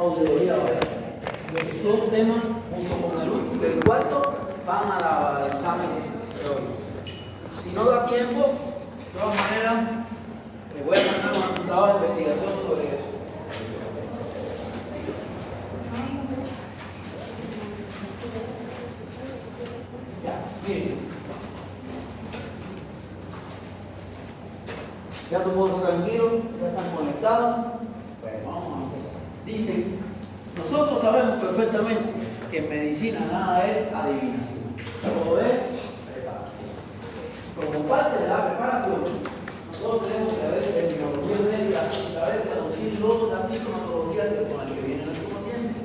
audiología básica. Los dos temas, junto con el cuarto, van al examen teórico. Si no da tiempo, de todas maneras, les voy a mandar un trabajo de investigación sobre eso. Ya, miren. Ya todo el mundo tranquilo, ya están conectados. Pues vamos a empezar. Dice, nosotros sabemos perfectamente que en medicina nada es adivinación. Todo es preparación. Como parte de la preparación, nosotros tenemos que saber terminología médica, saber traducir la sintomatología con la que viene nuestro paciente.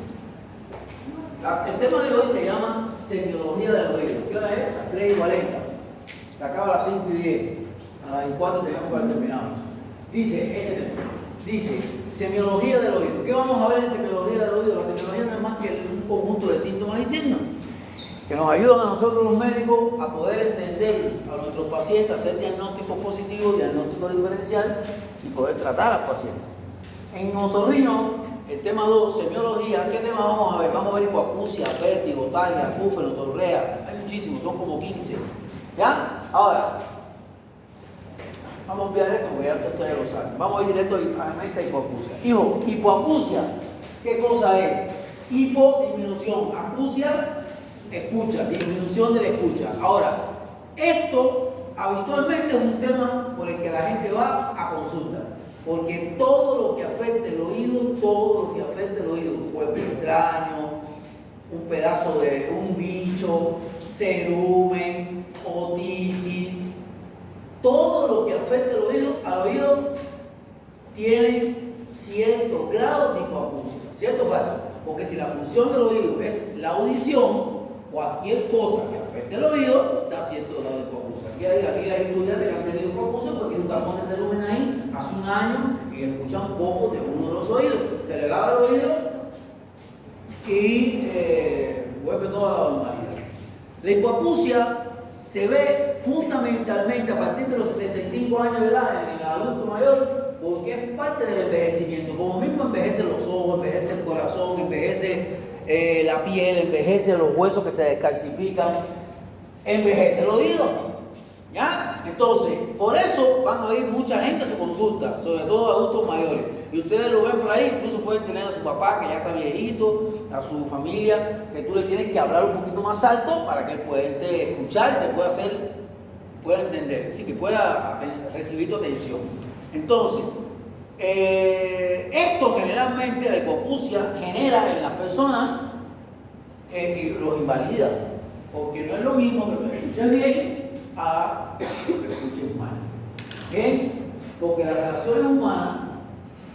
El tema de hoy se llama semiología del oído. ¿Qué hora es? A las 3:40. Se acaba a las 5:10. A las 4 tenemos que haber terminado. Dice, semiología del oído. ¿Qué vamos a ver en semiología del oído? La semiología no es más que un conjunto de síntomas y signos que nos ayudan a nosotros los médicos a poder entender a nuestros pacientes, hacer diagnósticos positivos, diagnóstico diferencial y poder tratar al paciente. En otorrino, el tema 2, semiología, ¿qué tema vamos a ver? Vamos a ver hipoacusia, vértigo, talia, acúfeno, torrea. Hay muchísimos, son como 15. ¿Ya? Ahora, vamos a enviar esto porque ya ustedes lo saben. Vamos a ir directo a esta hipoacusia. Hijo, hipoacusia, ¿qué cosa es? Hipo, disminución. Acusia, escucha, disminución de la escucha. Ahora, esto habitualmente es un tema por el que la gente va a consulta. Porque todo lo que afecte el oído, un cuerpo extraño, un pedazo de un bicho, cerumen, otitis, todo lo que afecte al oído tiene ciertos grados de hipoacusia, ¿cierto o falso? Porque si la función del oído es la audición, cualquier cosa que afecte el oído da cierto grado de hipoacusia. Aquí hay estudiantes que han tenido hipoacusia porque tienen un tapón de cerumen ahí hace un año y escuchan poco de uno de los oídos. Se le lava el oído y vuelve toda la normalidad. La hipoacusia se ve fundamentalmente a partir de los 65 años de edad en el adulto mayor porque es parte del envejecimiento. Como mismo envejecen los ojos, envejece el corazón, envejece la piel, envejece los huesos que se descalcifican, envejece el oído. ¿Ya? Entonces, por eso van a ir mucha gente a su consulta, sobre todo adultos mayores. Y ustedes lo ven por ahí, incluso pueden tener a su papá que ya está viejito, a su familia, que tú le tienes que hablar un poquito más alto para que él pueda escuchar y te pueda entender, así que pueda recibir tu atención. Entonces, esto generalmente, la hipoacusia, genera en las personas los invalida, porque no es lo mismo que lo escuches bien a que lo escuches mal. ¿Okay? Porque las relaciones humanas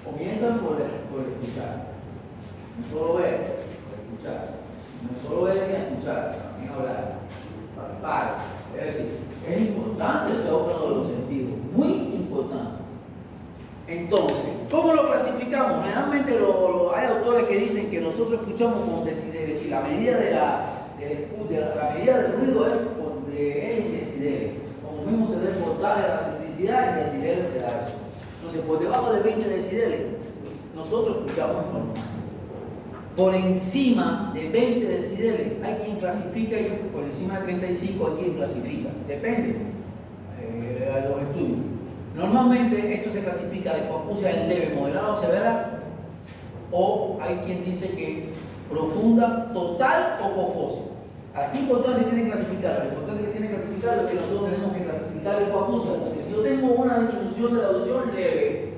comienzan por escuchar. No solo ver, por escuchar. No solo ver ni escuchar, también hablar. Palpar. Es decir, es importante ese órgano de los sentidos, muy importante. Entonces, ¿cómo lo clasificamos? Generalmente hay autores que dicen que nosotros escuchamos con decibeles, si la medida la medida del ruido es en decibeles. Como mismo se da el voltaje de la electricidad, en decibeles se da eso. Entonces, por debajo de 20 decibeles, nosotros escuchamos normal. Por encima de 20 decibeles, hay quien clasifica y por encima de 35 hay quien clasifica. Depende de los estudios. Normalmente esto se clasifica de hipoacusia en leve, moderada o severa, o hay quien dice que profunda, total o cofosa. ¿A qué importancia tiene que clasificar? La importancia que tiene que clasificar es que nosotros tenemos que clasificar la hipoacusia, porque si yo tengo una disminución de la audición leve,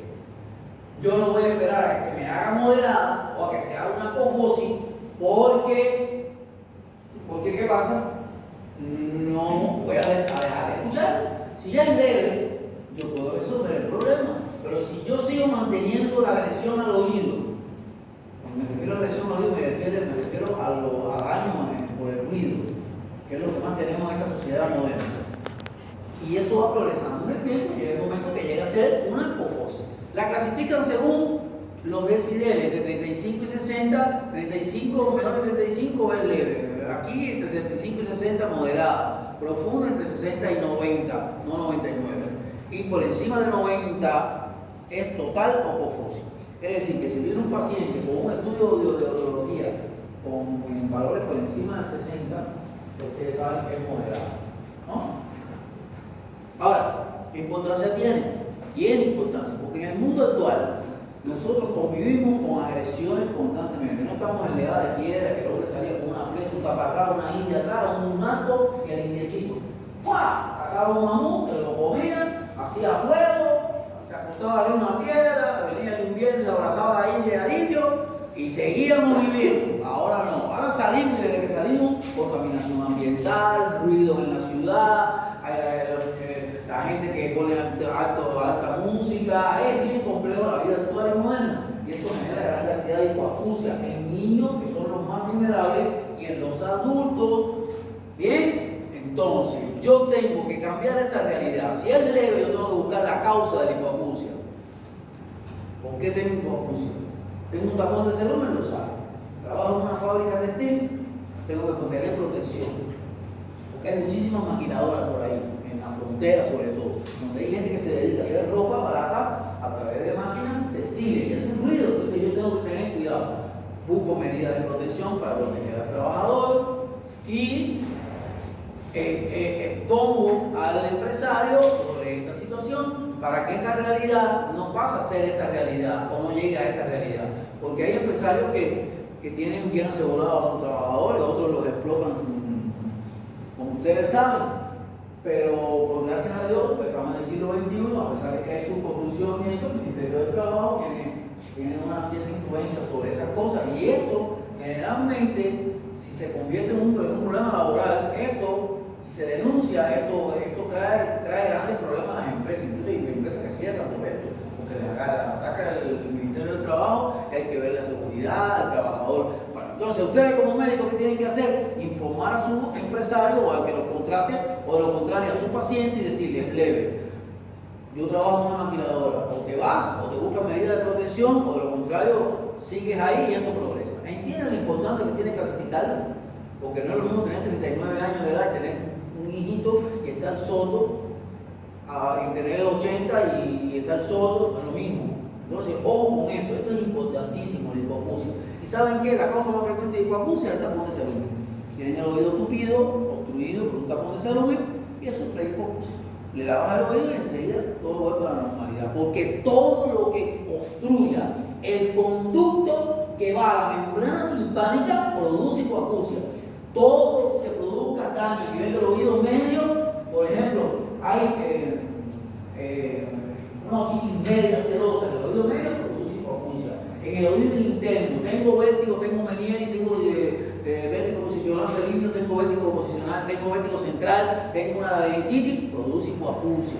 yo no voy a esperar a que se me haga moderada o a que se haga una cofosis, porque ¿qué pasa? No voy a dejar de escuchar. Si ya es leve, yo puedo resolver el problema, pero si yo sigo manteniendo la agresión al oído, cuando me refiero a agresión al oído, me refiero a daño por el ruido, que es lo que más tenemos en esta sociedad moderna. Y eso va progresando en el tiempo y llega un momento que llega a ser una cofosis. La clasifican según los decibeles de 35 y 60, 35, menor de 35 es leve, aquí entre 75 y 60 moderada, profunda entre 60 y 90, no 99. Y por encima de 90 es total o cofosis. Es decir, que si viene un paciente con un estudio de audiología con valores por encima de 60, ustedes saben que es moderado, ¿no? Ahora, ¿qué importancia tiene? Tiene importancia, porque en el mundo actual nosotros convivimos con agresiones constantemente. No estamos en la edad de piedra, que el hombre salía con una flecha, un taparrao, una india atrás, un nato y el indiecito. ¡Fua! Cazaba un mamú, se lo comía, hacía fuego, se acostaba en una piedra, venía el invierno y abrazaba a la india y al indio y seguíamos viviendo. Ahora no, ahora salimos y desde que salimos, contaminación ambiental, ruido en la ciudad, la gente que pone alta música, es bien complejo la vida actual y moderna. Y eso genera gran cantidad de hipoacusia en niños, que son los más vulnerables, y en los adultos. Bien, entonces yo tengo que cambiar esa realidad. Si es leve, yo tengo que buscar la causa de la hipoacusia. ¿Por qué tengo hipoacusia? Tengo un tapón de cerumen, lo sabe. Trabajo en una fábrica textil, tengo que tener protección. Porque hay muchísimas maquinadoras por ahí, en la frontera sobre todo, donde hay gente que se dedica a hacer ropa barata a través de máquinas textiles y hacen ruido. Entonces yo tengo que tener cuidado. Busco medidas de protección para proteger al trabajador y expongo al empresario sobre esta situación para que esta realidad no pase a ser esta realidad o no llegue a esta realidad. Porque hay empresarios que tienen bien asegurados a sus trabajadores, otros los explotan, como ustedes saben, pero por gracias a Dios, pues, estamos en el siglo XXI, a pesar de que hay su corrupción y eso, el Ministerio del Trabajo tiene una cierta influencia sobre esas cosas. Y esto, generalmente, si se convierte en un problema laboral, y se denuncia, esto trae grandes problemas a las empresas, incluso hay empresas que cierran por esto, porque les ataca el Ministerio del Trabajo, hay que ver la seguridad del trabajador. Bueno, entonces, ustedes como médicos, ¿qué tienen que hacer? Informar a su empresario o al que lo contrate, o de lo contrario a su paciente y decirle, leve, yo trabajo en una maquinadora, o te vas, o te buscas medidas de protección, o de lo contrario, sigues ahí y esto progresa. ¿Entienden la importancia que tiene clasificarlo? Porque no es lo mismo tener 39 años de edad y tener un hijito y estar sordo, y tener 80 y estar sordo, no es lo mismo. Entonces, ojo con eso, esto es importantísimo, la hipoacusia. ¿Y saben qué? La causa más frecuente de hipoacusia es el tapón de cerumen. Tienen el oído tupido, obstruido por un tapón de cerumen, y eso trae hipoacusia. Le lavas el oído y enseguida todo vuelve a la normalidad. Porque todo lo que obstruya el conducto que va a la membrana timpánica produce hipoacusia. Todo se produzca daño a nivel del oído medio, por ejemplo, hay una otitis media sedosa en el oído medio, produce hipoacusia. En el oído interno, tengo vértigo, tengo Meniere, tengo vértigo posicional cerebro, tengo vértigo posicional, tengo vértigo central, tengo una laberintitis, produce hipoacusia.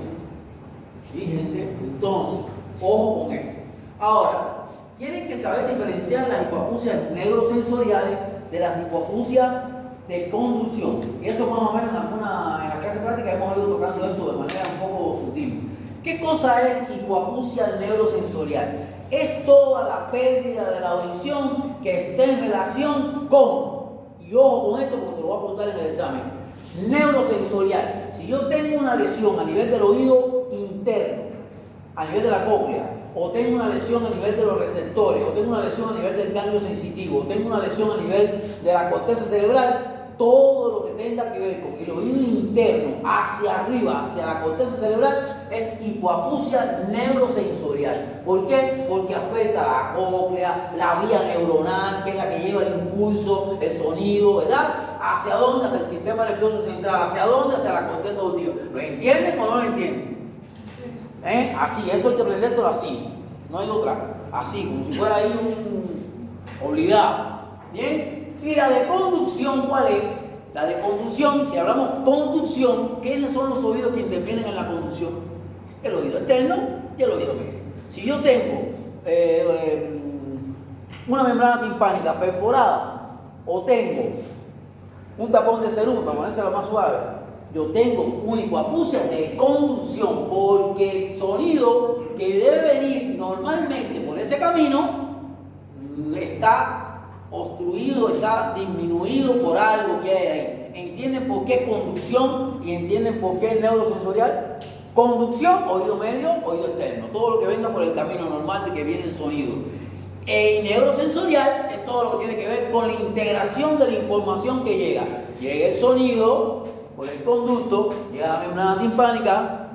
Fíjense, entonces, ojo con esto. Ahora, tienen que saber diferenciar las hipoacusias neurosensoriales de las hipoacusias de conducción. Y eso más o menos en la clase práctica hemos ido tocando esto de manera un poco sutil. ¿Qué cosa es hipoacusia neurosensorial? Es toda la pérdida de la audición que esté en relación con, y ojo con esto porque se lo voy a apuntar en el examen, neurosensorial. Si yo tengo una lesión a nivel del oído interno, a nivel de la cóclea, o tengo una lesión a nivel de los receptores, o tengo una lesión a nivel del ganglio sensitivo, o tengo una lesión a nivel de la corteza cerebral, todo lo que tenga que ver con el oído interno hacia arriba, hacia la corteza cerebral, es hipoacusia neurosensorial. ¿Por qué? Porque afecta a la cóclea, la vía neuronal, que es la que lleva el impulso, el sonido, ¿verdad? ¿Hacia dónde? Hacia el sistema nervioso central. ¿Hacia dónde? Hacia la corteza auditiva. ¿Lo entienden o no lo entienden? Así, eso hay que aprendérselo así, no hay otra, así, como si fuera ahí un obligado. ¿Bien? Y la de conducción, ¿cuál es? La de conducción, si hablamos conducción, ¿quiénes son los oídos que intervienen en la conducción? El oído externo y el oído medio. Si yo tengo una membrana timpánica perforada o tengo un tapón de cerumen, para ponérselo más suave, yo tengo una hipoacusia de conducción, porque el sonido que debe venir normalmente por ese camino está obstruido, está disminuido por algo que hay ahí. ¿Entienden por qué es conducción y entienden por qué es neurosensorial? Conducción, oído medio, oído externo. Todo lo que venga por el camino normal de que viene el sonido. Y neurosensorial es todo lo que tiene que ver con la integración de la información que llega. Llega el sonido por el conducto, llega la membrana timpánica,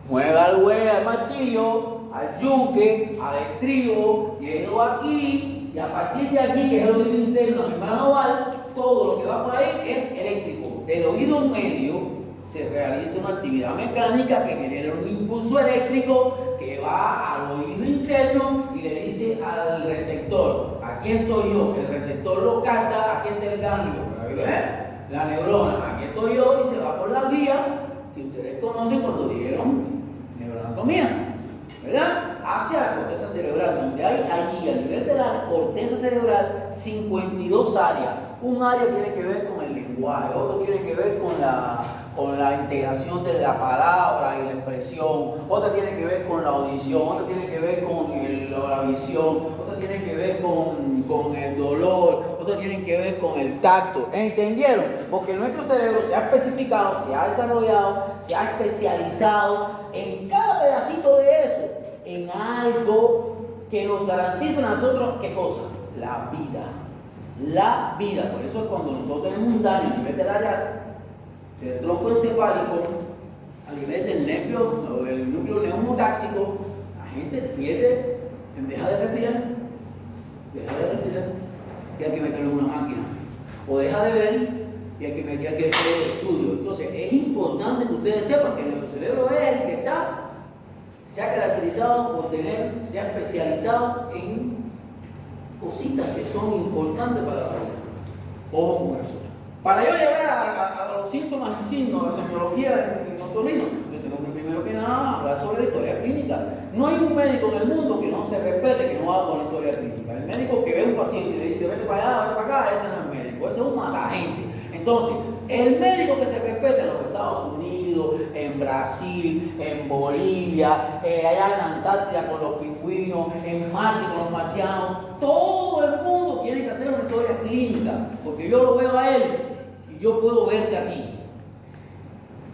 mueve al huevo, al martillo, al yunque, al estribo, llego aquí, y a partir de aquí, que es el oído interno, la membrana oval, todo lo que va por ahí es eléctrico. Del oído medio se realiza una actividad mecánica que genera un impulso eléctrico que va al oído interno y le dice al receptor, aquí estoy yo, el receptor lo capta, aquí está el ganglio, la neurona, aquí estoy yo, y se va por las vías que ustedes conocen cuando dieron neuroanatomía, ¿verdad? Hacia la corteza cerebral, donde hay allí a nivel de la corteza cerebral 52 áreas. Un área tiene que ver con el lenguaje, otro tiene que ver con la integración de la palabra y la expresión, otra tiene que ver con la audición, otra tiene que ver con la visión, otra tiene que ver con el dolor, otra tiene que ver con el tacto. ¿Entendieron? Porque nuestro cerebro se ha especificado, se ha desarrollado, se ha especializado en cada pedacito de eso, en algo que nos garantiza a nosotros, ¿qué cosa? La vida. La vida. Por eso es cuando nosotros tenemos un daño a nivel del área del tronco encefálico, a nivel del nervio o del núcleo neumotáxico, la gente pierde, deja de respirar, y hay que meterle una máquina, o deja de ver y hay que hacer estudio. Entonces es importante que ustedes sepan que nuestro cerebro es el que se ha caracterizado por se ha especializado en cositas que son importantes para la vida. Ojo con eso. Para yo llegar a los síntomas y signos de la semiología en otorrino, yo tengo que primero que nada hablar sobre la historia clínica. No hay un médico en el mundo que no se respete, que no haga con la historia clínica. El médico que ve a un paciente y le dice vete para allá, vete para acá, ese no es el médico, ese es un matagente. Entonces, el médico que se respete en los Estados Unidos, en Brasil, en Bolivia, allá en Antártida con los pingüinos, en Marte con los marcianos, todo el mundo tiene que hacer una historia clínica, porque yo lo veo a él y yo puedo verte a ti.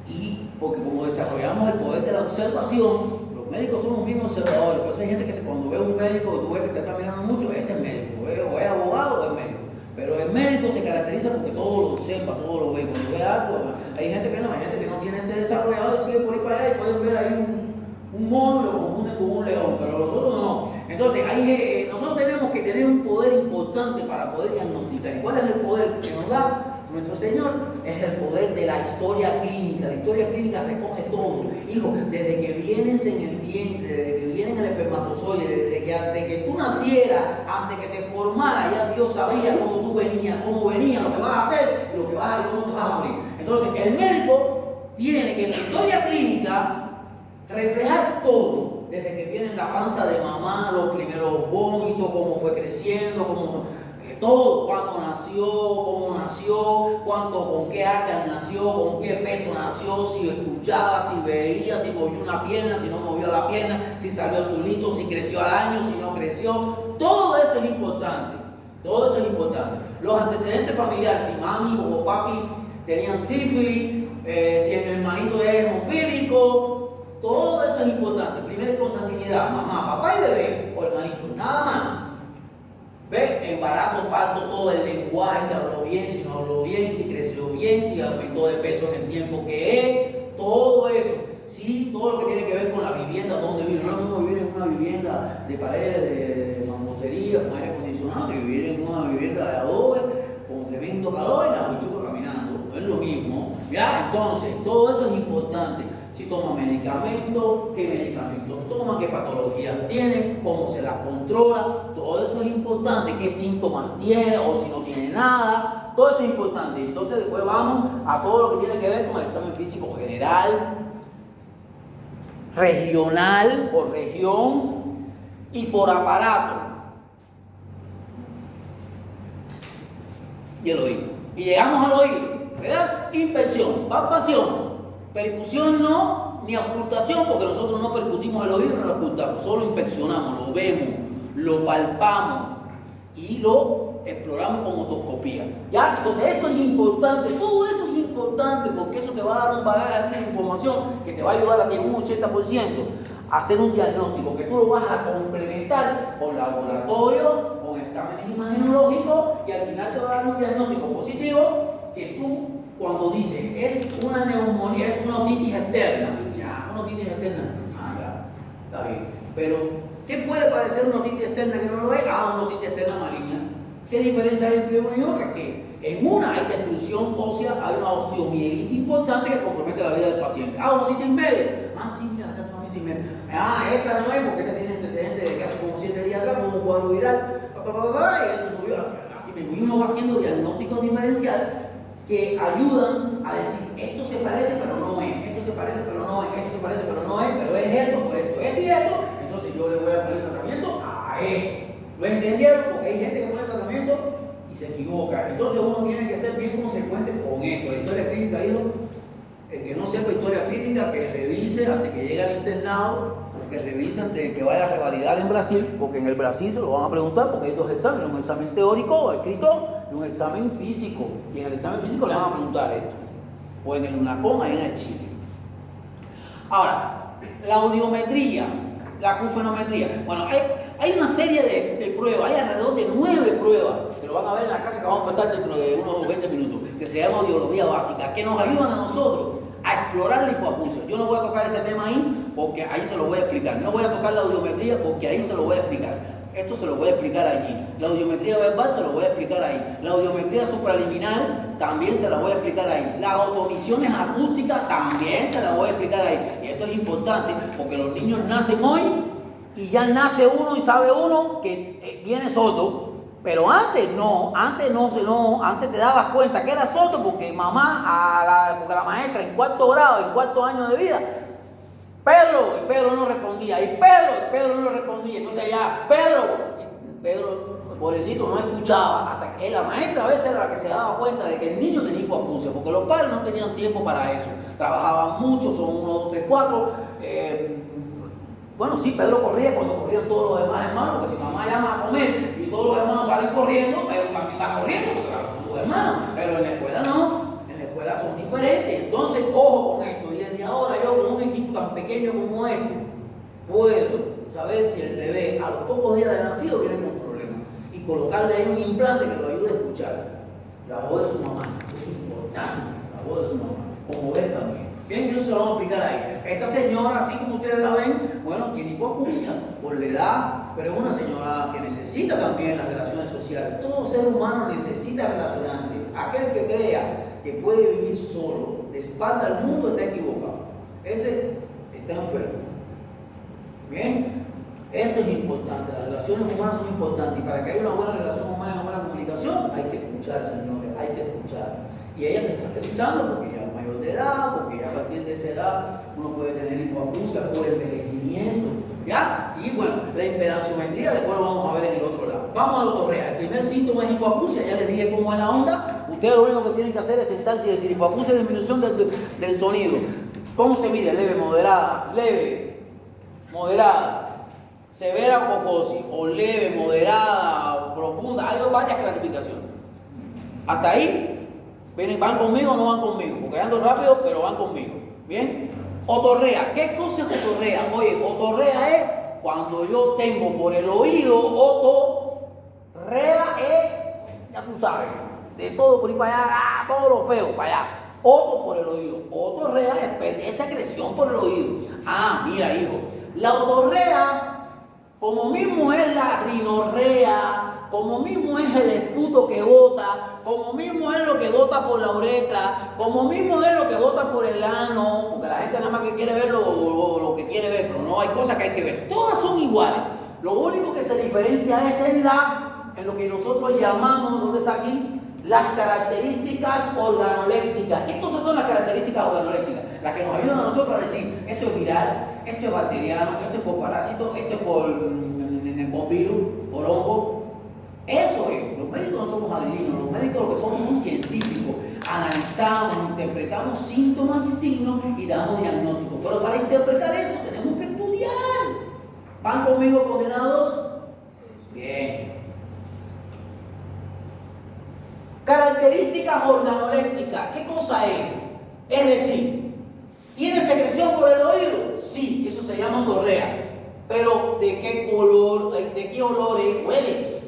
Y porque como desarrollamos el poder de la observación, los médicos somos bien observadores. Por eso hay gente que cuando ve a un médico, tú ves que te está mirando mucho, ese es médico, o es abogado o es médico. Pero el médico se caracteriza porque todo lo observa, todo lo ve. Cuando ve algo, hay gente que no tiene ese desarrollado y sigue por ahí para allá y pueden ver ahí un mono y lo confunden con un león, pero nosotros no. Entonces, nosotros tenemos que tener un poder importante para poder diagnosticar. ¿Y cuál es el poder que nos da nuestro Señor? Es el poder de la historia clínica. La historia clínica recoge todo. Hijo, desde que vienes en el vientre, desde que vienes en el espermatozoide, desde que antes que tú nacieras, antes que te formara, ya Dios sabía cómo tú venías, lo que vas a hacer, lo que vas a y cómo te vas a morir. Entonces, el médico tiene que en la historia clínica reflejar todo, desde que viene en la panza de mamá, los primeros vómitos, cómo fue creciendo, todo, cuándo nació, cómo nació, con qué órgano nació, con qué peso nació, si escuchaba, si veía, si movió una pierna, si no movió la pierna, si salió azulito, si creció al año, si no creció. Todo eso es importante. Todo eso es importante. Los antecedentes familiares, si mami o papi tenían sífilis, si el hermanito es hemofílico, todo eso es importante. Primero consanguinidad, mamá, papá y bebé, o hermanito, nada más. ¿Ve? Embarazo, parto, todo el lenguaje, si habló bien, si no habló bien, si creció bien, si aumentó de peso en el tiempo que es, todo eso. Sí, todo lo que tiene que ver con la vivienda, donde vive. No es como vivir en una vivienda de paredes, de mampostería, con aire acondicionado, que vivir en una vivienda de adobe, con tremendo calor y la bichuca caminando. No es lo mismo. ¿Ya? Entonces, todo eso es importante. Si toma medicamentos, qué medicamentos toma, qué patologías tiene, cómo se las controla, todo eso es importante, qué síntomas tiene o si no tiene nada, todo eso es importante. Entonces después vamos a todo lo que tiene que ver con el examen físico general, regional, por región y por aparato. Y el oído. Y llegamos al oído, ¿verdad? Inspección, palpación. Percusión no, ni ocultación, porque nosotros no percutimos el oído, no lo ocultamos, solo inspeccionamos, lo vemos, lo palpamos. y lo exploramos con otoscopía. ¿Ya? Entonces eso es importante, todo eso es importante porque eso te va a dar un bagaje de información que te va a ayudar a ti en un 80% a hacer un diagnóstico que tú lo vas a complementar con laboratorio, con exámenes imagenológicos y al final te va a dar un diagnóstico positivo que tú cuando dices es una neumonía, es una otitis externa, ya, una otitis externa, ya, está bien, pero ¿qué puede parecer una otitis externa que no lo es? Una otitis externa maligna. ¿Qué diferencia hay entre una y otra? Que en una hay destrucción ósea, hay una osteomielitis importante que compromete la vida del paciente. Una otitis media. Sí, mira, esta es una otitis media. Esta no es porque esta tiene antecedentes de que hace como 7 días atrás, con un cuadro viral, y eso subió. Así mismo. Y uno va haciendo diagnósticos diferenciales que ayudan a decir, esto se parece pero no es, esto se parece pero no es, esto se parece pero no es, pero es esto, por esto, esto y esto, entonces yo le voy a poner tratamiento a esto. ¿Lo entendieron? Porque hay gente que pone tratamiento y se equivoca. Entonces uno tiene que ser bien consecuente con esto. La historia clínica dijo, el que no sepa historia clínica, que revise antes que llegue al internado, que revise antes de que vaya a revalidar en Brasil, porque en el Brasil se lo van a preguntar, porque hay dos exámenes, un examen teórico o escrito y un examen físico. Y en el examen físico le van a preguntar esto, o en el UNACOM, ahí en el Chile. Ahora, la audiometría, la acufenometría. Bueno, hay una serie de pruebas, hay alrededor de 9 pruebas, que lo van a ver en la clase que vamos a empezar dentro de unos 20 minutos, que se llama audiología básica, que nos ayudan a nosotros a explorar la hipoacusia. Yo no voy a tocar ese tema ahí, porque ahí se lo voy a explicar. No voy a tocar la audiometría, porque ahí se lo voy a explicar. Esto se lo voy a explicar allí. La audiometría verbal se lo voy a explicar ahí. La audiometría supraliminal también se la voy a explicar ahí. Las automisiones acústicas también se las voy a explicar ahí. Y esto es importante porque los niños nacen hoy y ya nace uno y sabe uno que viene sordo. Pero antes antes te dabas cuenta que era sordo porque porque la maestra en 4º grado, en 4º año de vida, Pedro no respondía, y Pedro no respondía, entonces ya, Pedro, pobrecito, no escuchaba, hasta que la maestra a veces era la que se daba cuenta de que el niño tenía hipoacusia, porque los padres no tenían tiempo para eso, trabajaban mucho, son 1, 2, 3, 4, bueno, sí, Pedro corría cuando corrían todos los demás hermanos, porque si mamá llama a comer y todos los hermanos salen corriendo, Pedro también está corriendo, porque son sus hermanos, pero en la escuela no. Son diferentes, entonces ojo con esto, y desde ahora yo con un equipo tan pequeño como este puedo saber si el bebé a los pocos días de nacido viene con problemas y colocarle ahí un implante que lo ayude a escuchar la voz de su mamá. Es importante, la voz de su mamá, como él también. Bien, eso se lo vamos a explicar ahí. Esta señora, así como ustedes la ven, bueno, tiene hipoacusia por la edad, pero es una señora que necesita también las relaciones sociales. Todo ser humano necesita relacionarse. Aquel que crea que puede vivir solo, de espalda al mundo, está equivocado. Ese está enfermo. Bien, esto es importante, las relaciones humanas son importantes, y para que haya una buena relación humana y una buena comunicación, hay que escuchar, señores, hay que escuchar. Y ella se está realizando porque ya es mayor de edad, porque ya a partir de esa edad uno puede tener hipoacusia por envejecimiento, ¿ya? Y bueno, la impedanciometría después lo vamos a ver en el otro lado. Vamos a la otorrea. El primer síntoma es hipoacusia, ya les dije cómo es la onda. Ustedes lo único que tienen que hacer es sentarse y decir hipoacusia, disminución del sonido. ¿Cómo se mide? Leve, moderada, severa o cofosis, o leve, moderada, profunda. Hay varias clasificaciones. Hasta ahí, ¿van conmigo o no van conmigo? Porque ando rápido, pero van conmigo. ¿Bien? Otorrea. ¿Qué cosa es otorrea? Oye, otorrea es cuando yo tengo por el oído, otorrea es, ya tú sabes, de todo por ahí para allá, todo lo feo para allá. Oto por el oído. Otorrea es secreción por el oído. Mira, hijo, la otorrea, como mismo es la rinorrea, como mismo es el esputo que bota, como mismo es lo que bota por la uretra, como mismo es lo que bota por el ano, porque la gente nada más que quiere ver lo que quiere ver, pero no hay cosas que hay que ver. Todas son iguales. Lo único que se diferencia es en lo que nosotros llamamos, ¿dónde está aquí? Las características organolépticas. ¿Qué cosas son las características organolépticas? Las que nos ayudan a nosotros a decir, esto es viral, esto es bacteriano, esto es por parásito, esto es por virus, por hongo. Eso es. Los médicos no somos adivinos, los médicos lo que somos son científicos. Analizamos, interpretamos síntomas y signos y damos diagnósticos. Pero para interpretar eso tenemos que estudiar. ¿Van conmigo, condenados? Bien. características organolépticas, ¿qué cosa es? Es decir, ¿tiene secreción por el oído? Sí, eso se llama ondorrea. Pero ¿de qué color, de qué olores huele?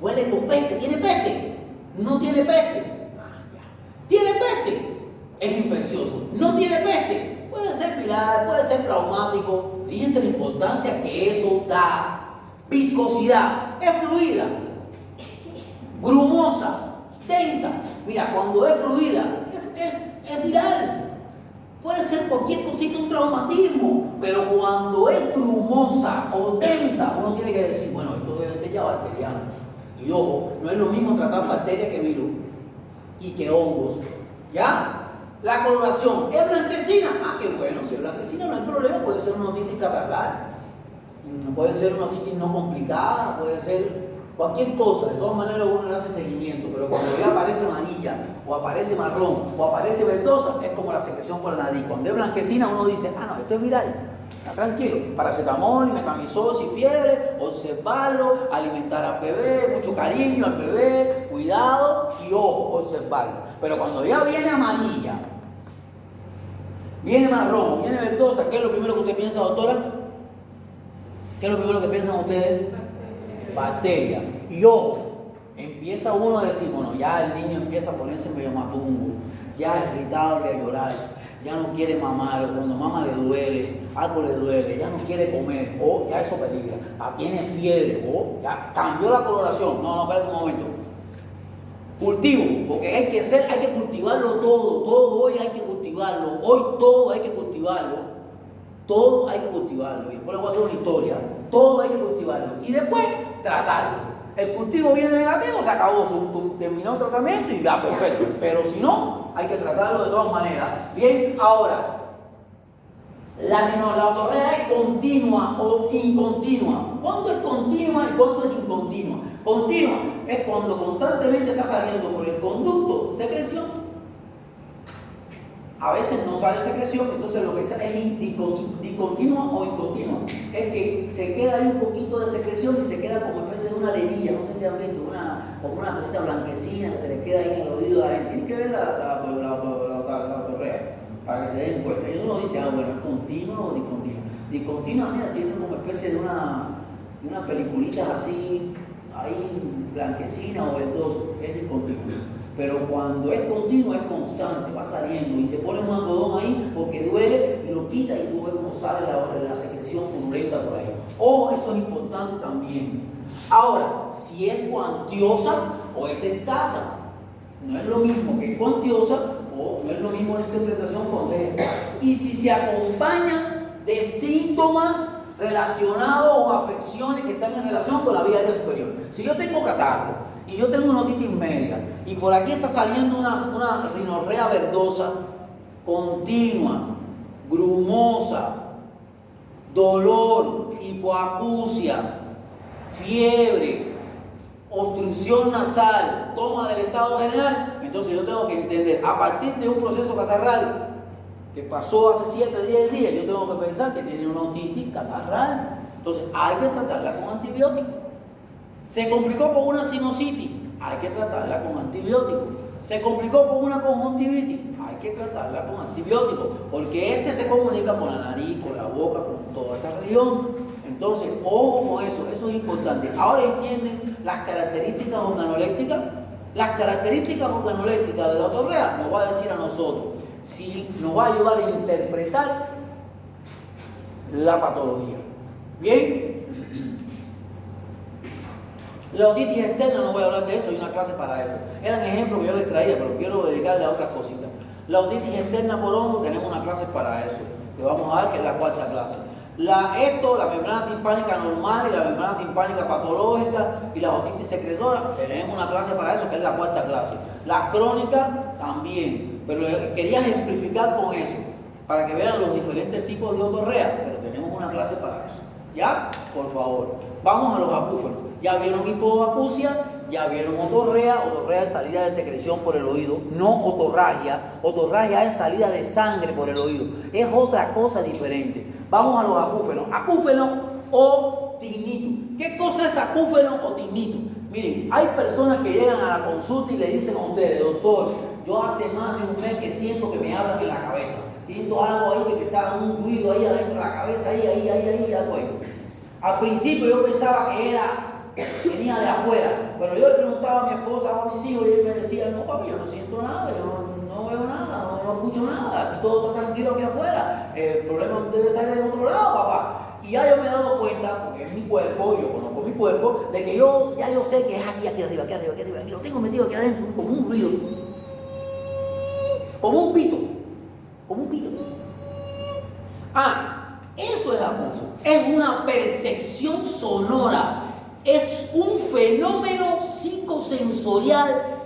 Huele con peste. ¿Tiene peste? No tiene peste. ¿Tiene peste? Es infeccioso. ¿No tiene peste? Puede ser viral, puede ser traumático. Fíjense la importancia que eso da. Viscosidad. Es fluida. Grumosa. Densa. Mira, cuando es fluida, es viral. Puede ser cualquier cosita, un traumatismo. Pero cuando es grumosa o densa, uno tiene que decir, bueno, esto debe ser ya bacteriano. Y ojo, no es lo mismo tratar bacterias que virus y que hongos. ¿Ya? La coloración es blanquecina. Ah, qué bueno, si es blanquecina no hay problema, puede ser una otitis catarral, puede ser una otitis no complicada, puede ser cualquier cosa. De todas maneras uno le hace seguimiento, pero cuando ya aparece amarilla, o aparece marrón, o aparece verdosa, es como la secreción por la nariz. Cuando es blanquecina uno dice, ah, no, esto es viral. Está tranquilo, paracetamol, metamisosis, fiebre, observarlo, alimentar al bebé, mucho cariño al bebé, cuidado y ojo, observarlo. Pero cuando ya viene amarilla, viene marrón, viene verdosa, ¿qué es lo primero que usted piensa, doctora? ¿Qué es lo primero que piensan ustedes? Bacteria. Y ojo, empieza uno a decir, bueno, ya el niño empieza a ponerse medio matungo, ya es irritable a llorar, ya no quiere mamar, o cuando mama le duele, algo le duele, ya no quiere comer, o ya eso peligra, tiene fiebre, o ya cambió la coloración. No, espérate un momento. Cultivo, porque hay que cultivarlo todo hoy hay que cultivarlo, hoy todo hay que cultivarlo, y después le voy a hacer una historia, todo hay que cultivarlo, y después tratarlo. El cultivo viene negativo, se acabó, terminó el tratamiento y ya, perfecto, pero si no, hay que tratarlo de todas maneras. Bien, ahora, la otorrea es continua o incontinua. ¿Cuándo es continua y cuándo es incontinua? Continua es cuando constantemente está saliendo por el conducto secreción. A veces no sale secreción, entonces lo que es discontinua o incontinua. Es que se queda ahí un poquito de secreción y se queda como especie de una arenilla, no sé si han visto, como una cosita blanquecina que se le queda ahí en el oído a la gente. Tienen que ver la otorrea para que se den cuenta. Y uno dice, bueno, ¿es continuo o discontinua? Discontinua, mira, siendo como especie de unas peliculitas así, ahí blanquecina o verdoso, es discontinua. Pero cuando es continuo, es constante, va saliendo y se pone un algodón ahí porque duele y lo quita y tú ves cómo sale la secreción purulenta por ahí. Ojo, eso es importante también. Ahora, si es cuantiosa o es escasa, no es lo mismo que es cuantiosa o no es lo mismo la interpretación cuando es escasa. Y si se acompaña de síntomas relacionados o afecciones que están en relación con la vía aérea superior. Si yo tengo catarro y yo tengo una otitis media y por aquí está saliendo una rinorrea verdosa continua, grumosa, dolor, hipoacusia, fiebre, obstrucción nasal, toma del estado general, entonces yo tengo que entender, a partir de un proceso catarral que pasó hace 7, 10 días, yo tengo que pensar que tiene una otitis catarral. Entonces hay que tratarla con antibióticos. Se complicó con una sinusitis, hay que tratarla con antibióticos. Se complicó con una conjuntivitis, hay que tratarla con antibióticos, porque se comunica con la nariz, con la boca, con toda esta región. Entonces, ojo con eso es importante. Ahora entienden las características organolépticas. Las características organolépticas de la otorrea nos va a decir a nosotros si nos va a ayudar a interpretar la patología. Bien, la otitis externa, no voy a hablar de eso, hay una clase para eso. Eran ejemplos que yo les traía, pero quiero dedicarle a otras cositas. La otitis externa por hongo, tenemos una clase para eso, que vamos a ver, que es la 4ª clase. La membrana timpánica normal y la membrana timpánica patológica y la otitis secretora, tenemos una clase para eso, que es la 4ª clase. La crónica también, pero quería ejemplificar con eso, para que vean los diferentes tipos de otorrea, pero tenemos una clase para eso. ¿Ya? Por favor. Vamos a los acúferos. Ya vieron hipoacusia, ya vieron otorrea. Otorrea es salida de secreción por el oído, no otorragia. Otorragia es salida de sangre por el oído. Es otra cosa diferente. Vamos a los acúferos. Acúfeno o tinnitus. ¿Qué cosa es acúfeno o tinnitus? Miren, hay personas que llegan a la consulta y le dicen a ustedes, doctor, yo hace más de un mes que siento que me hablan en la cabeza. Siento algo ahí que está un ruido ahí adentro de la cabeza, algo ahí. Al principio yo pensaba que venía de afuera, pero yo le preguntaba a mi esposa o a mis hijos y ellos me decían, no papi, yo no siento nada, yo no veo nada, no escucho nada, aquí todo está tranquilo aquí afuera, el problema debe estar en otro lado, papá. Y ya yo me he dado cuenta, porque es mi cuerpo, yo conozco mi cuerpo, de que yo sé que es aquí arriba, aquí lo tengo metido aquí adentro, como un ruido, como un pito. Eso es abuso, es una percepción sonora, es un fenómeno psicosensorial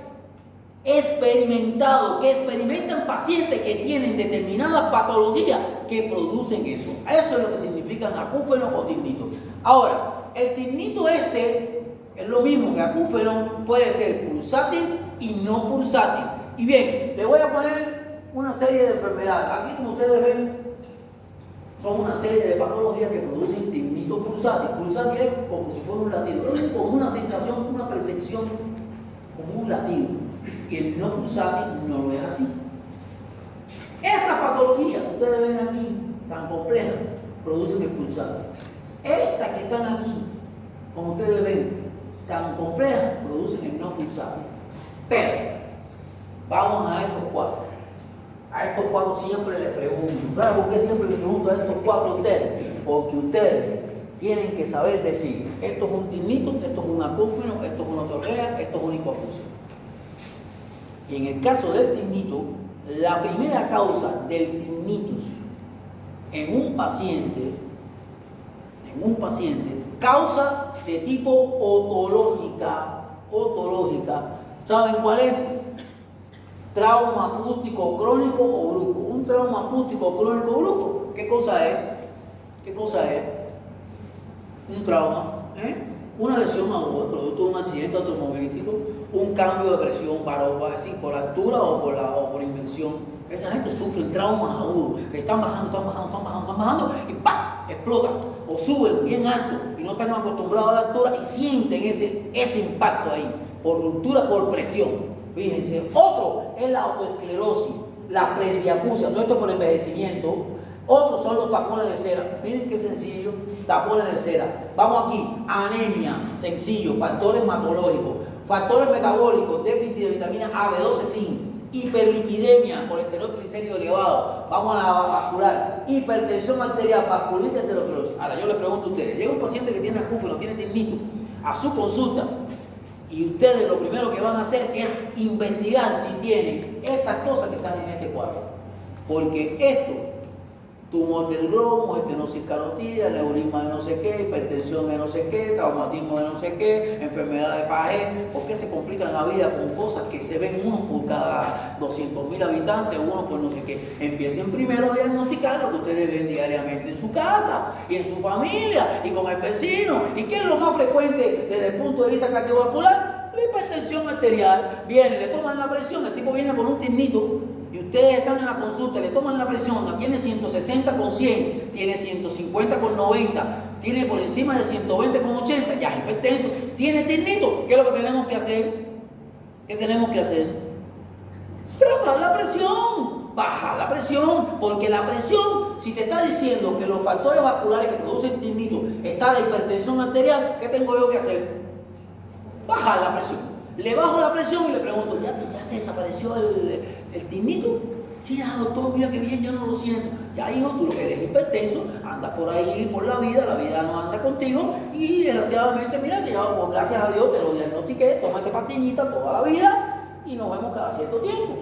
experimentado, que experimentan pacientes que tienen determinadas patologías que producen eso. Eso es lo que significan acúfeno o tinnitus. Ahora, el tinnitus es lo mismo que acúfeno, puede ser pulsátil y no pulsátil. Y bien, le voy a poner una serie de enfermedades. Aquí, como ustedes ven, son una serie de patologías que producen tinnitus pulsátil. Pulsátil es como si fuera un latido, como una sensación, una percepción como un latido. Y el no pulsátil no lo es así. Estas patologías que ustedes ven aquí, tan complejas, producen el pulsátil. Estas que están aquí, como ustedes ven, tan complejas, producen el no pulsátil. Pero, vamos a estos cuatro. A estos cuatro siempre les pregunto. ¿Saben por qué siempre les pregunto a estos cuatro a ustedes? Porque ustedes tienen que saber decir, esto es un tinnitus, esto es un acúfeno, esto es una otorrea, esto es un hipoacusia. Y en el caso del tinnitus, la primera causa del tinnitus en un paciente, causa de tipo otológica, ¿saben cuál es? Trauma acústico crónico o brusco. Un trauma acústico crónico o brusco, ¿qué cosa es? Un trauma, una lesión aguda, producto de un accidente automovilístico, un cambio de presión por altura o por inmersión. Esa gente sufre traumas agudos, le están bajando y ¡pam! Explotan o suben bien alto y no están acostumbrados a la altura y sienten ese impacto ahí, por ruptura, por presión. Fíjense, otro es la autoesclerosis, la presbiacusia, todo esto por envejecimiento. Otros son los tapones de cera. Miren qué sencillo, tapones de cera. Vamos aquí, anemia, sencillo, factores hematológicos, factores metabólicos, déficit de vitamina A, B12, zinc, hiperlipidemia, colesterol triglicérido elevado, vamos a la vascular, hipertensión arterial, vasculitis, aterosclerosis. Ahora yo les pregunto a ustedes, llega un paciente que tiene acúfeno, tiene tinnitus, a su consulta, y ustedes lo primero que van a hacer es investigar si tienen estas cosas que están en este cuadro. Porque esto, tumor del glomo, estenosis carotídea, neurisma de no sé qué, hipertensión de no sé qué, traumatismo de no sé qué, enfermedad de Paget, ¿por qué se complican la vida con cosas que se ven uno por cada 200.000 habitantes, uno por no sé qué? Empiecen primero a diagnosticar lo que ustedes ven diariamente en su casa y en su familia y con el vecino. ¿Y qué es lo más frecuente desde el punto de vista cardiovascular? La hipertensión arterial. Viene, le toman la presión, el tipo viene con un tinnitus. Y ustedes están en la consulta, le toman la presión, tiene 160 con 100, tiene 150 con 90, tiene por encima de 120 con 80, ya es hipertenso, tiene tinnitus. ¿Qué es lo que tenemos que hacer? Tratar la presión, bajar la presión, porque la presión, si te está diciendo que los factores vasculares que producen tinnitus está la hipertensión arterial, ¿qué tengo yo que hacer? Bajar la presión. Le bajo la presión y le pregunto, ¿ya se desapareció el tinnitus? Sí, doctor, mira que bien, yo no lo siento. Ya, hijo, tú lo que eres hipertenso, andas por ahí, por la vida no anda contigo y desgraciadamente, mira, que ya, pues, gracias a Dios te lo diagnostiqué, tómate pastillita toda la vida y nos vemos cada cierto tiempo.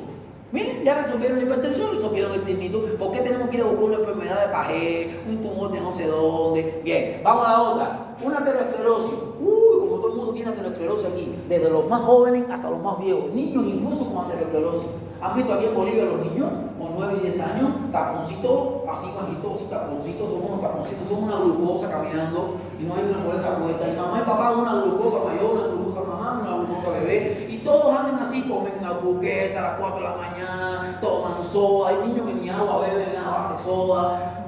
Miren, ya resolvieron la hipertensión, resolvieron el tinnitus. ¿Por qué tenemos que ir a buscar una enfermedad de Paget, un tumor de no sé dónde? Bien, vamos a la otra. Una aterosclerosis. Como todo el mundo tiene aterosclerosis aquí, desde los más jóvenes hasta los más viejos, niños incluso con aterosclerosis. ¿Han visto aquí en Bolivia los niños con 9 y 10 años? Taponcitos, así bajitos, taponcitos, son una glucosa caminando y no hay una por esa vuelta. Y mamá y papá una glucosa mayor, una glucosa mamá, una glucosa bebé. Y todos andan así, comen hamburguesa a las 4 de la mañana, toman soda. Hay niños que ni agua beben, ni agua hace soda.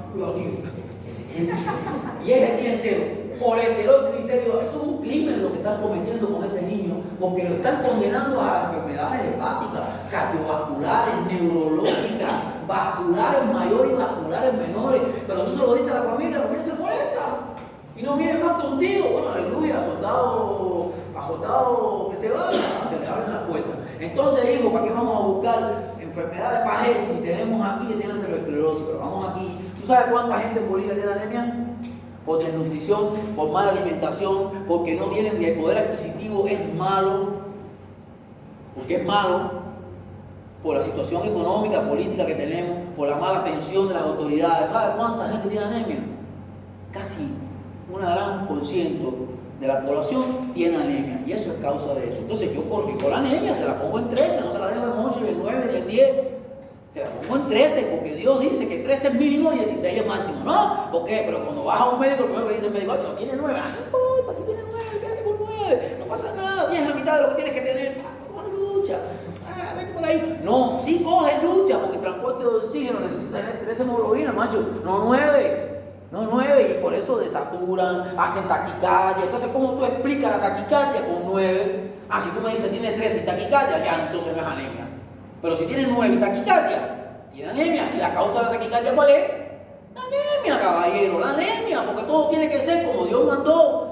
Y es el día entero. Colesterol en serio, eso es un crimen lo que están cometiendo con ese niño, porque lo están condenando a enfermedades hepáticas, cardiovasculares, neurológicas, vasculares mayores y vasculares menores. Pero eso se lo dice a la familia se molesta y no viene más contigo. Bueno, aleluya, soldado que se vaya, se le abren las puertas. Entonces, hijo, ¿para qué vamos a buscar enfermedades pajes si tenemos aquí que tienen esclerosis? Pero vamos aquí. ¿Tú sabes cuánta gente en Bolivia tiene anemia? Por desnutrición, por mala alimentación, porque no tienen el poder adquisitivo, es malo, porque es malo, por la situación económica, política que tenemos, por la mala atención de las autoridades. ¿Sabes cuánta gente tiene anemia? Casi una gran por ciento de la población tiene anemia, y eso es causa de eso. Entonces yo corrijo la anemia, se la pongo en 13, no se la dejo en 8, ni en 9, ni en 10. Te la pongo en 13, porque Dios dice que 13 es mínimo y 16 es máximo. ¿No? ¿Por qué? Pero cuando vas a un médico, lo primero que dice el médico, no tiene 9. No importa, si tiene 9, quédate con 9. No pasa nada, tienes la mitad de lo que tienes que tener. Coge lucha. Vete por ahí. No, sí coge lucha, porque el transporte de oxígeno necesita tener 13 hemoglobina, macho. No 9. No 9, y por eso desaturan, hacen taquicardia. Entonces, ¿cómo tú explicas la taquicardia con 9? Ah, si tú me dices tiene 13 y taquicardia, ya entonces no es anemia. Pero si tiene 9 y taquicardia, tiene anemia. ¿Y la causa de la taquicardia cuál es? La anemia, caballero, la anemia, porque todo tiene que ser como Dios mandó.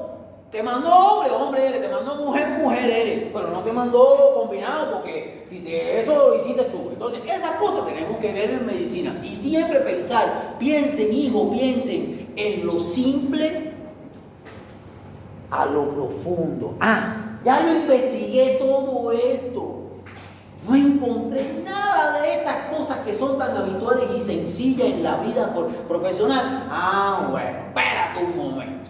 Te mandó hombre, hombre eres, te mandó mujer, mujer eres, pero no te mandó combinado, porque si eso lo hiciste tú. Entonces, esas cosas tenemos que ver en medicina. Y siempre pensar, piensen, hijo, piensen en lo simple a lo profundo. Ah, ya yo investigué todo esto. No encontré nada de estas cosas que son tan habituales y sencillas en la vida profesional. Ah, bueno, espérate un momento.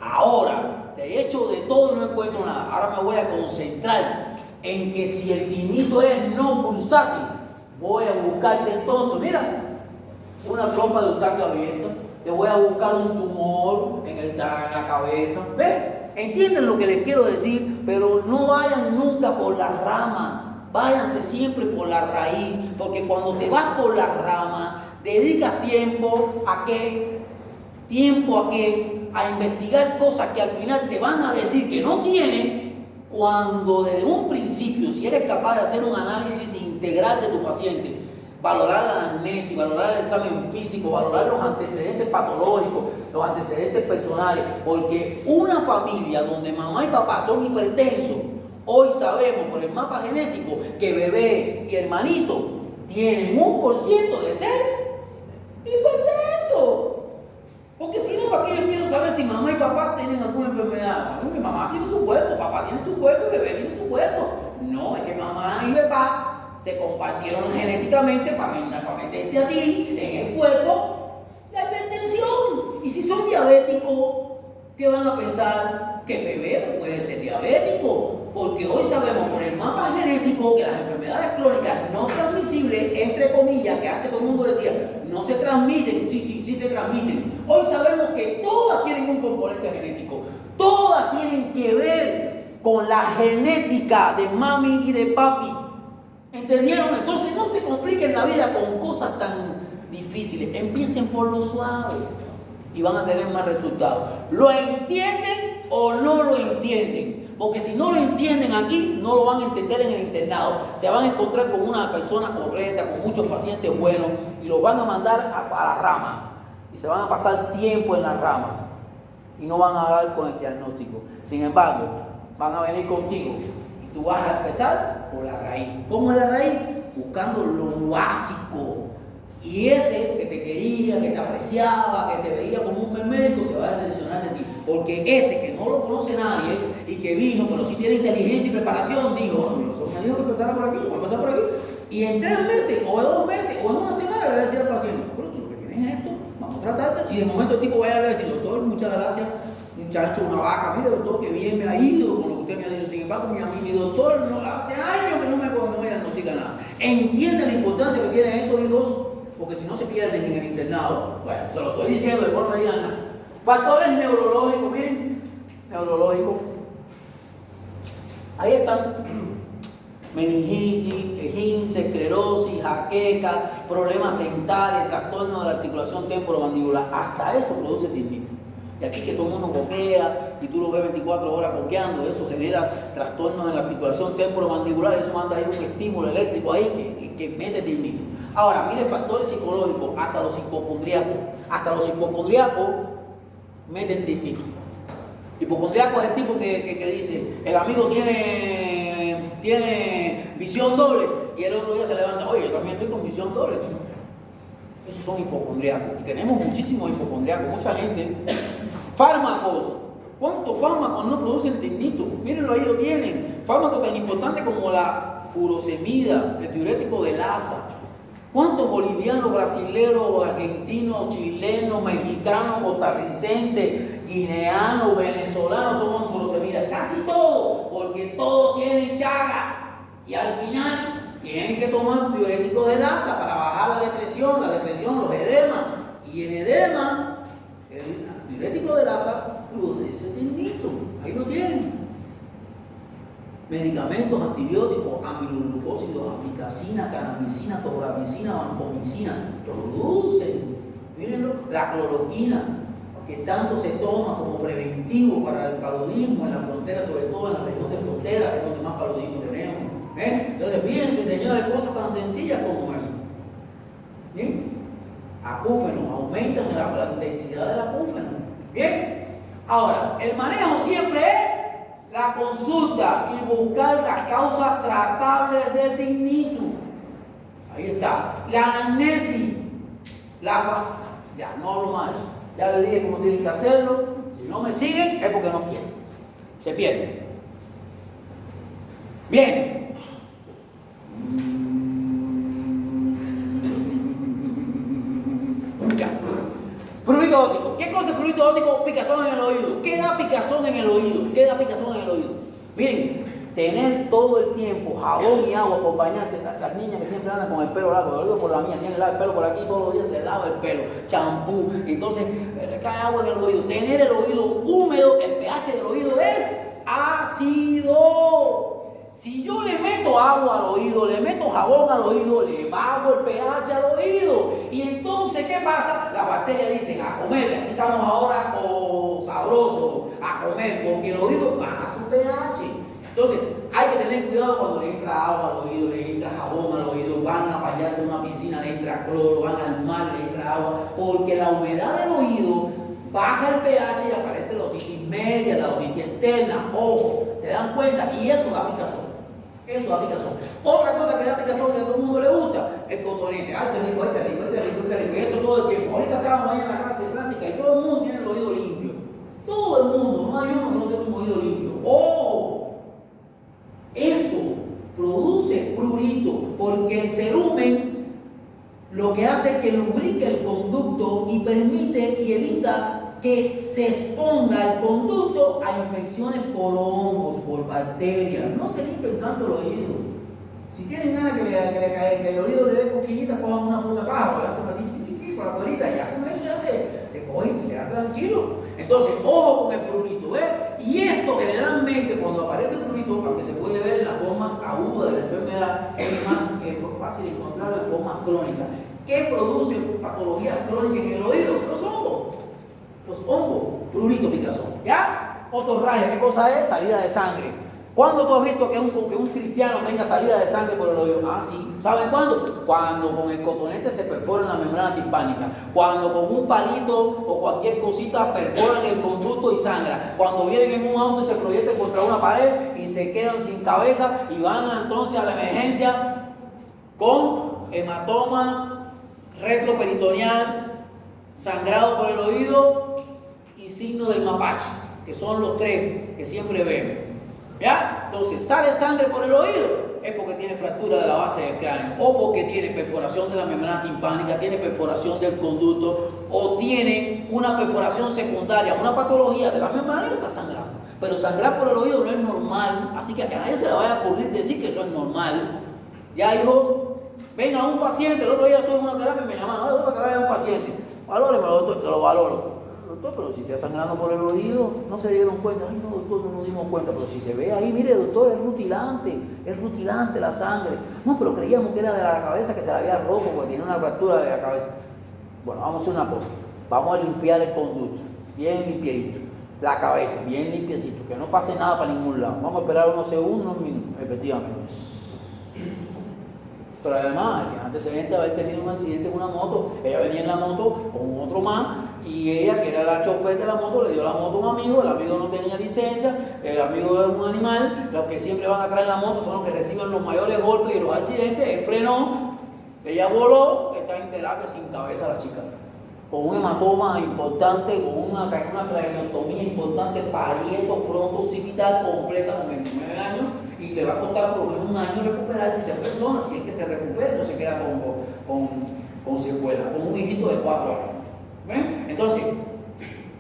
Ahora, de hecho de todo no encuentro nada. Ahora me voy a concentrar en que si el tinito es no pulsátil, voy a buscarte entonces, mira, una trompa de Eustaquio abierta. Te voy a buscar un tumor en la cabeza. ¿Ves? ¿Entienden lo que les quiero decir? Pero no vayan nunca por la rama. Váyanse siempre por la raíz, porque cuando te vas por la rama, dedicas tiempo a qué, a investigar cosas que al final te van a decir que no tienen, cuando desde un principio, si eres capaz de hacer un análisis integral de tu paciente, valorar la anamnesis, valorar el examen físico, valorar los antecedentes patológicos, los antecedentes personales, porque una familia donde mamá y papá son hipertensos, hoy sabemos por el mapa genético que bebé y hermanito tienen 1% de ser hipertensos. Porque si no, ¿para qué yo quiero saber si mamá y papá tienen alguna enfermedad? No, mi mamá tiene su cuerpo, papá tiene su cuerpo y bebé tiene su cuerpo. No, es que mamá y papá se compartieron genéticamente para meterte a ti en el cuerpo la hipertensión. Y si son diabéticos, ¿qué van a pensar? Que bebé puede ser diabético. Porque hoy sabemos por el mapa genético que las enfermedades crónicas no transmisibles, entre comillas, que antes todo el mundo decía, no se transmiten, sí se transmiten. Hoy sabemos que todas tienen un componente genético. Todas tienen que ver con la genética de mami y de papi. ¿Entendieron? Entonces no se compliquen la vida con cosas tan difíciles. Empiecen por lo suave y van a tener más resultados. ¿Lo entienden o no lo entienden? Porque si no lo entienden aquí, no lo van a entender en el internado. Se van a encontrar con una persona correcta, con muchos pacientes buenos, y los van a mandar a la rama. Y se van a pasar tiempo en la rama. Y no van a dar con el diagnóstico. Sin embargo, van a venir contigo. Y tú vas a empezar por la raíz. ¿Cómo es la raíz? Buscando lo básico. Y ese que te quería, que te apreciaba, que te veía como un buen médico, se va a decepcionar de ti. Porque este que no lo conoce nadie y que vino, pero sí tiene inteligencia y preparación, dijo, no, me dijo que empezara por aquí, voy a empezar por aquí. Y en 3 meses, o en 2 meses, o en una semana le voy a decir al paciente, pero tú lo que tienes es esto, vamos a tratarte. Y de momento el tipo va a decir, doctor, muchas gracias, muchacho, una vaca, mire doctor, que bien me ha ido con lo que usted me ha dicho. Sin embargo, mi doctor no, hace años que no me diagnostica nada. Entiende la importancia que tienen estos hijos, porque si no se pierden en el internado. Bueno, se lo estoy diciendo de forma diana. Factores neurológicos, miren, neurológicos. Ahí están. Meningitis, esguince, esclerosis, jaqueca, problemas dentales, trastorno de la articulación temporomandibular. Hasta eso produce tinnitus. Y aquí que todo el mundo coquea y tú lo ves 24 horas coqueando, eso genera trastornos en la articulación temporomandibular, eso manda ahí un estímulo eléctrico ahí que mete tendinitis. Ahora, mire factores psicológicos, hasta los hipocondríacos meten tendinitis. Hipocondríaco es el tipo que dice, el amigo tiene visión doble y el otro día se levanta, oye, yo también estoy con visión doble. Esos son hipocondríacos. Y tenemos muchísimos hipocondríacos, mucha gente. Fármacos. ¿Cuántos fármacos no producen tendinitis? Mírenlo, ahí lo tienen. Fármacos tan importantes como la furosemida, el diurético de Lassa. ¿Cuántos bolivianos, brasileños, argentinos, chilenos, mexicanos, costarricenses, guineanos, venezolanos toman furosemida? Casi todos, porque todos tienen chaga. Y al final tienen que tomar un diurético de Lassa para bajar la depresión, los edemas. Y el edema, el diurético de Lassa, produce tendinitis. Ahí lo tienen. Medicamentos, antibióticos, amiloglucósidos, ampicacina, canamicina, tobramicina, vancomicina, producen, mírenlo, la cloroquina, que tanto se toma como preventivo para el paludismo en la frontera, sobre todo en la región de frontera, que es donde más paludismo tenemos. Entonces, fíjense, señores, cosas tan sencillas como eso. ¿Bien? Acúfenos, aumentan la intensidad del acúfeno. ¿Bien? Ahora, el manejo siempre es la consulta y buscar las causas tratables de tendinitis. Ahí está. La anamnesis. Ya, no hablo más de eso. Ya les dije cómo tienen que hacerlo. Si no me siguen, es porque no quieren. Se pierden. Bien. Ya. Prurito óptico. ¿Qué cosa es prurito óptico? Picazón en el oído. ¿Qué da picazón en el oído? Miren, tener todo el tiempo jabón y agua por bañarse. Las niñas que siempre andan con el pelo largo, lo digo por la mía, tienen el pelo por aquí todos los días, se lava el pelo, champú, entonces le cae agua en el oído. Tener el oído húmedo, el pH del oído es ácido. Si yo le meto agua al oído, le meto jabón al oído, le bajo el pH al oído. Y entonces, ¿qué pasa? Las bacterias dicen, a comer, aquí estamos ahora sabrosos, a comer, porque el oído baja su pH. Entonces, hay que tener cuidado cuando le entra agua al oído, le entra jabón al oído, van a bañarse en una piscina, le entra cloro, van al mar, le entra agua, porque la humedad del oído baja el pH y aparece la otitis media, la otitis externa, ojo, se dan cuenta, y eso da picazón. Eso da picazón. Otra cosa que da picazón y a todo el mundo le gusta, el cotonete. Ay, qué rico, ay, qué rico, ay, qué rico, qué rico. Y esto todo el tiempo. Ahorita estábamos ahí en la clase de práctica y todo el mundo tiene el oído limpio. Todo el mundo, no hay uno que no tenga un oído limpio. ¡Oh! Eso produce prurito, porque el cerumen lo que hace es que lubrica el conducto y permite y evita que se exponga el conducto a infecciones por hongos, por bacterias. No se limpen tanto el oído. Si tienen ganas que el oído le dé cosquillitas, pongan una pluma de pájaro, y hacen así chiquitito con la cuerita, ya con eso ya se coge y se queda tranquilo. Entonces, ojo con el prurito, ¿ves? Y esto generalmente cuando aparece el prurito, aunque se puede ver en las formas agudas de la enfermedad, es más fácil encontrarlo en formas crónicas. ¿Qué produce patologías crónicas en el oído? Los hongos, prurito, picazón. ¿Ya? Otorragia, ¿qué cosa es? Salida de sangre. ¿Cuándo tú has visto que un cristiano tenga salida de sangre por el oído? Ah, sí. ¿Saben cuándo? Cuando con el cotonete se perforan la membrana timpánica. Cuando con un palito o cualquier cosita perforan el conducto y sangra. Cuando vienen en un auto y se proyectan contra una pared y se quedan sin cabeza y van entonces a la emergencia con hematoma retroperitoneal, sangrado por el oído y signo del mapache, que son los tres que siempre vemos. ¿Ya? Entonces, sale sangre por el oído, es porque tiene fractura de la base del cráneo, o porque tiene perforación de la membrana timpánica, tiene perforación del conducto, o tiene una perforación secundaria, una patología de la membrana y está sangrando. Pero sangrar por el oído no es normal, así que a nadie se le vaya a ocurrir decir que eso es normal. Ya, hijos, venga un paciente, el otro día estuve en una terapia y me llamaron, no, para que vaya un paciente, valóreme, doctor, te lo valoro. Doctor, pero si está sangrando por el oído, no se dieron cuenta. Ay, no, doctor, no nos dimos cuenta. Pero si se ve ahí, mire, doctor, es rutilante la sangre. No, pero creíamos que era de la cabeza que se la había roto porque tiene una fractura de la cabeza. Bueno, vamos a hacer una cosa. Vamos a limpiar el conducto. bien limpiecito. La cabeza, bien limpiecito, que no pase nada para ningún lado. Vamos a esperar unos segundos, unos minutos, efectivamente. Pero además, que antecedente de haber tenido un accidente con una moto, ella venía en la moto con otro más, y ella, que era la chofer de la moto, le dio la moto a un amigo, el amigo no tenía licencia, el amigo es un animal, los que siempre van atrás en la moto son los que reciben los mayores golpes y los accidentes. Él frenó, ella voló, está en terapia sin cabeza la chica, con un hematoma importante, con una craniotomía importante, parieto fronto-occipital completa con 29 años, y le va a costar por lo menos un año recuperarse, si esa persona, si es que se recupera, no se queda con secuela, con un hijito de 4 años. ¿Ven? Entonces,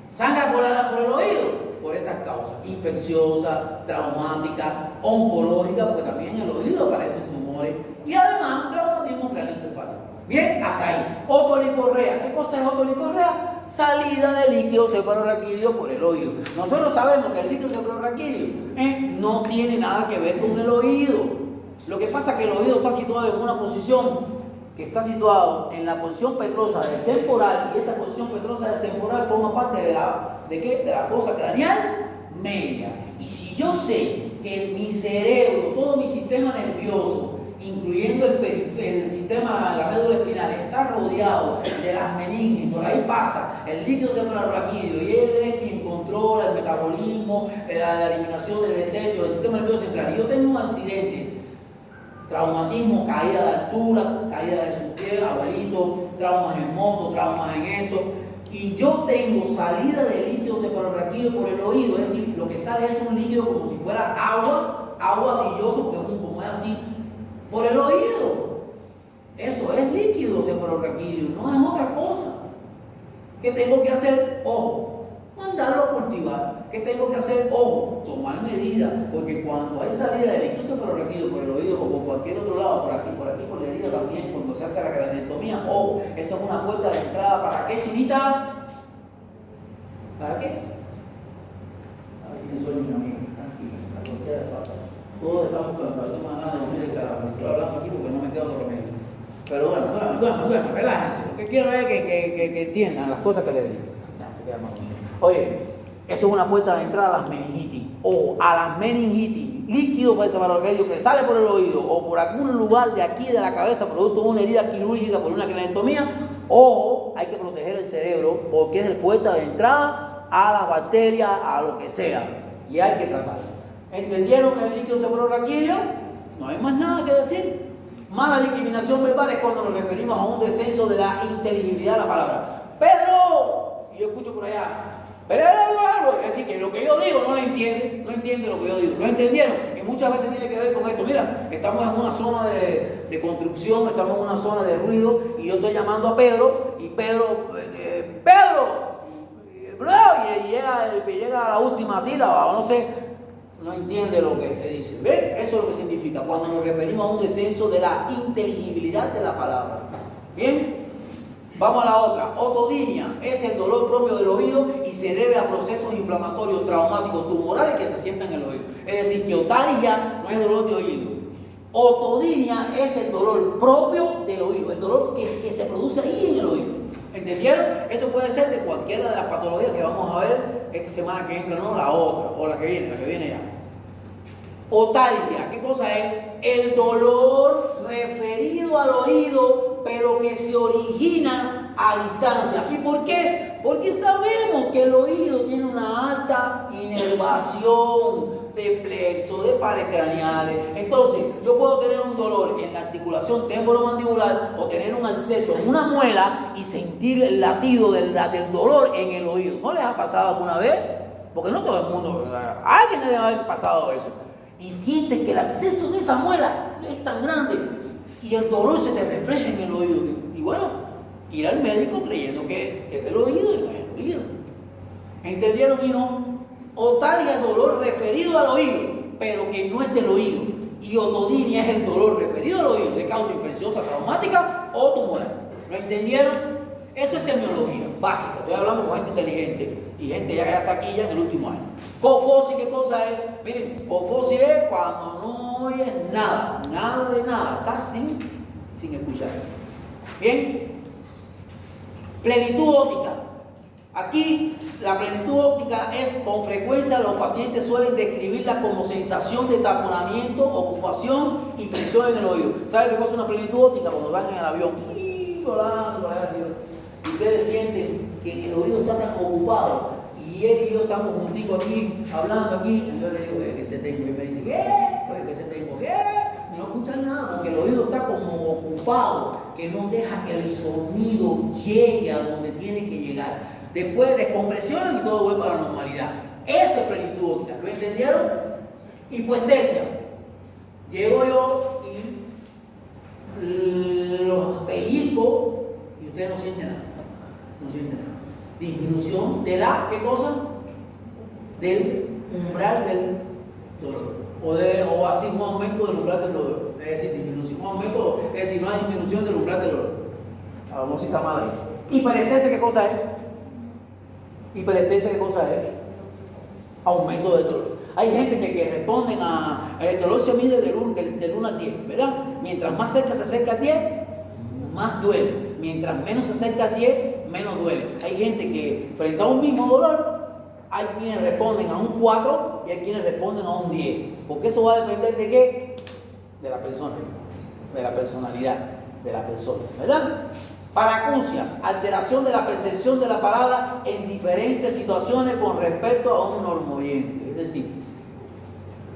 sangra por el oído, por estas causas, infecciosa, traumática, oncológica, porque también en el oído aparecen tumores, y además traumatismo craneoencefálico. Bien, hasta ahí. Otolicorrea. ¿Qué cosa es otolicorrea? Salida de líquido cefalorraquídeo por el oído. Nosotros sabemos que el líquido cefalorraquídeo no tiene nada que ver con el oído. Lo que pasa es que el oído está situado en una posición que está situado en la posición petrosa del temporal, y esa posición petrosa del temporal forma parte de la fosa craneal media. Y si yo sé que mi cerebro, todo mi sistema nervioso, incluyendo el sistema de la médula espinal, está rodeado de las meninges, por ahí pasa el líquido cefalorraquídeo, y él es quien controla el metabolismo, la eliminación de desechos del sistema nervioso central, y yo tengo un accidente, traumatismo, caída de altura, caída de su pie, abuelito, traumas en moto, traumas en esto, y yo tengo salida de líquido cefalorraquídeo por el oído, es decir, lo que sale es un líquido como si fuera agua brilloso, como es así, por el oído. Eso es líquido cefalorraquídeo, no es otra cosa. ¿Qué tengo que hacer? Ojo, mandarlo a cultivar. ¿Qué tengo que hacer? Ojo, tomar medidas, porque cuando hay salida de líquido cefalorraquídeo por el oído o por cualquier otro lado, por aquí por la herida también, cuando se hace la craneotomía, ojo, esa es una puerta de entrada. ¿Para qué, chinita? ¿Para qué? Aquí soy mi amigo, tranquila, la cualquiera pasa. Todos estamos cansados, tengo más ganas de dormir de carajo. Estoy hablando aquí porque no me quedo dormido. Pero bueno, duerman, relájense. Lo que quiero es que entiendan las cosas que les digo. Oye, eso es una puerta de entrada a las meningitis. O a las meningitis, líquido cefalorraquídeo que sale por el oído o por algún lugar de aquí de la cabeza, producto de una herida quirúrgica por una craneotomía. Ojo, hay que proteger el cerebro porque es la puerta de entrada a las bacterias, a lo que sea. Y hay que tratarlo. ¿Entendieron el líquido cefalorraquídeo? No hay más nada que decir. Mala discriminación verbal es cuando nos referimos a un descenso de la inteligibilidad de la palabra. Pedro, y yo escucho por allá, pero es decir, que lo que yo digo no lo entiende, no entiende lo que yo digo. ¿Lo entendieron? Y muchas veces tiene que ver con esto. Mira, estamos en una zona de construcción, estamos en una zona de ruido, y yo estoy llamando a Pedro, y Pedro, y llega a la última sílaba, o no sé, no entiende lo que se dice. ¿Ven? Eso es lo que significa cuando nos referimos a un descenso de la inteligibilidad de la palabra. ¿Bien? Vamos a la otra. Otodinia es el dolor propio del oído y se debe a procesos inflamatorios, traumáticos, tumorales que se sientan en el oído. Es decir, que otalgia no es dolor de oído. Otodinia es el dolor propio del oído, el dolor que se produce ahí en el oído. ¿Entendieron? Eso puede ser de cualquiera de las patologías que vamos a ver esta semana que entra, no la otra, o la que viene ya. Otalgia, ¿qué cosa es? El dolor referido al oído, pero que se origina a distancia. ¿Y por qué? Porque sabemos que el oído tiene una alta inervación de plexo, de pares craneales. Entonces, yo puedo tener un dolor en la articulación temporomandibular o tener un absceso en una muela y sentir el latido del dolor en el oído. ¿No les ha pasado alguna vez? Porque no todo el mundo, a alguien debe haber pasado eso. Y sientes que el acceso de esa muela es tan grande y el dolor se te refleja en el oído. Y bueno, ir al médico creyendo que es del oído y no es del oído. ¿Entendieron, hijo? Otalgia es dolor referido al oído, pero que no es del oído. Y otodinia es el dolor referido al oído de causa infecciosa, traumática o tumoral. ¿Lo entendieron? Eso es semiología básica. Estoy hablando con gente inteligente y gente ya está aquí ya en el último año. Cofosis, ¿qué cosa es? Miren, cofosis es cuando no oyes nada, nada de nada, estás sin escuchar. Bien. Plenitud óptica. Aquí la plenitud óptica es, con frecuencia los pacientes suelen describirla como sensación de taponamiento, ocupación y presión en el oído. ¿Sabe qué cosa es una plenitud óptica? Cuando van en el avión, volando por allá arriba, y ustedes sienten que el oído está tan ocupado, y él y yo estamos juntitos aquí, hablando aquí, y yo le digo, ¿qué se tengo? Y me dice, ¿qué se tengo? ¿Qué? Y no escuchan nada, porque el oído está como ocupado, que no deja que el sonido llegue a donde tiene que llegar. Después descompresionan y todo vuelve a la normalidad. Eso es plenitud óptica. ¿Lo entendieron? Hipoestesia. Llego yo y los pellizco y usted no siente nada. No siente nada. Disminución de la, ¿qué cosa? Del umbral del dolor. O así un aumento del umbral del dolor. Es decir, disminución, un aumento, es decir, una disminución del umbral del dolor. A lo mejor si está mal ahí. Hiperestesia, ¿qué cosa es? Hiperestesia, ¿qué cosa es? Aumento del dolor. Hay gente que responden a... El dolor se mide del 1 al 10, ¿verdad? Mientras más cerca se acerca al 10, más duele. Mientras menos se acerca al 10, menos duele. Hay gente que frente a un mismo dolor, hay quienes responden a un 4 y hay quienes responden a un 10. Porque eso va a depender de qué? De la persona, de la personalidad de la persona, ¿verdad? Paracusia, alteración de la percepción de la palabra en diferentes situaciones con respecto a un normoyente. Es decir,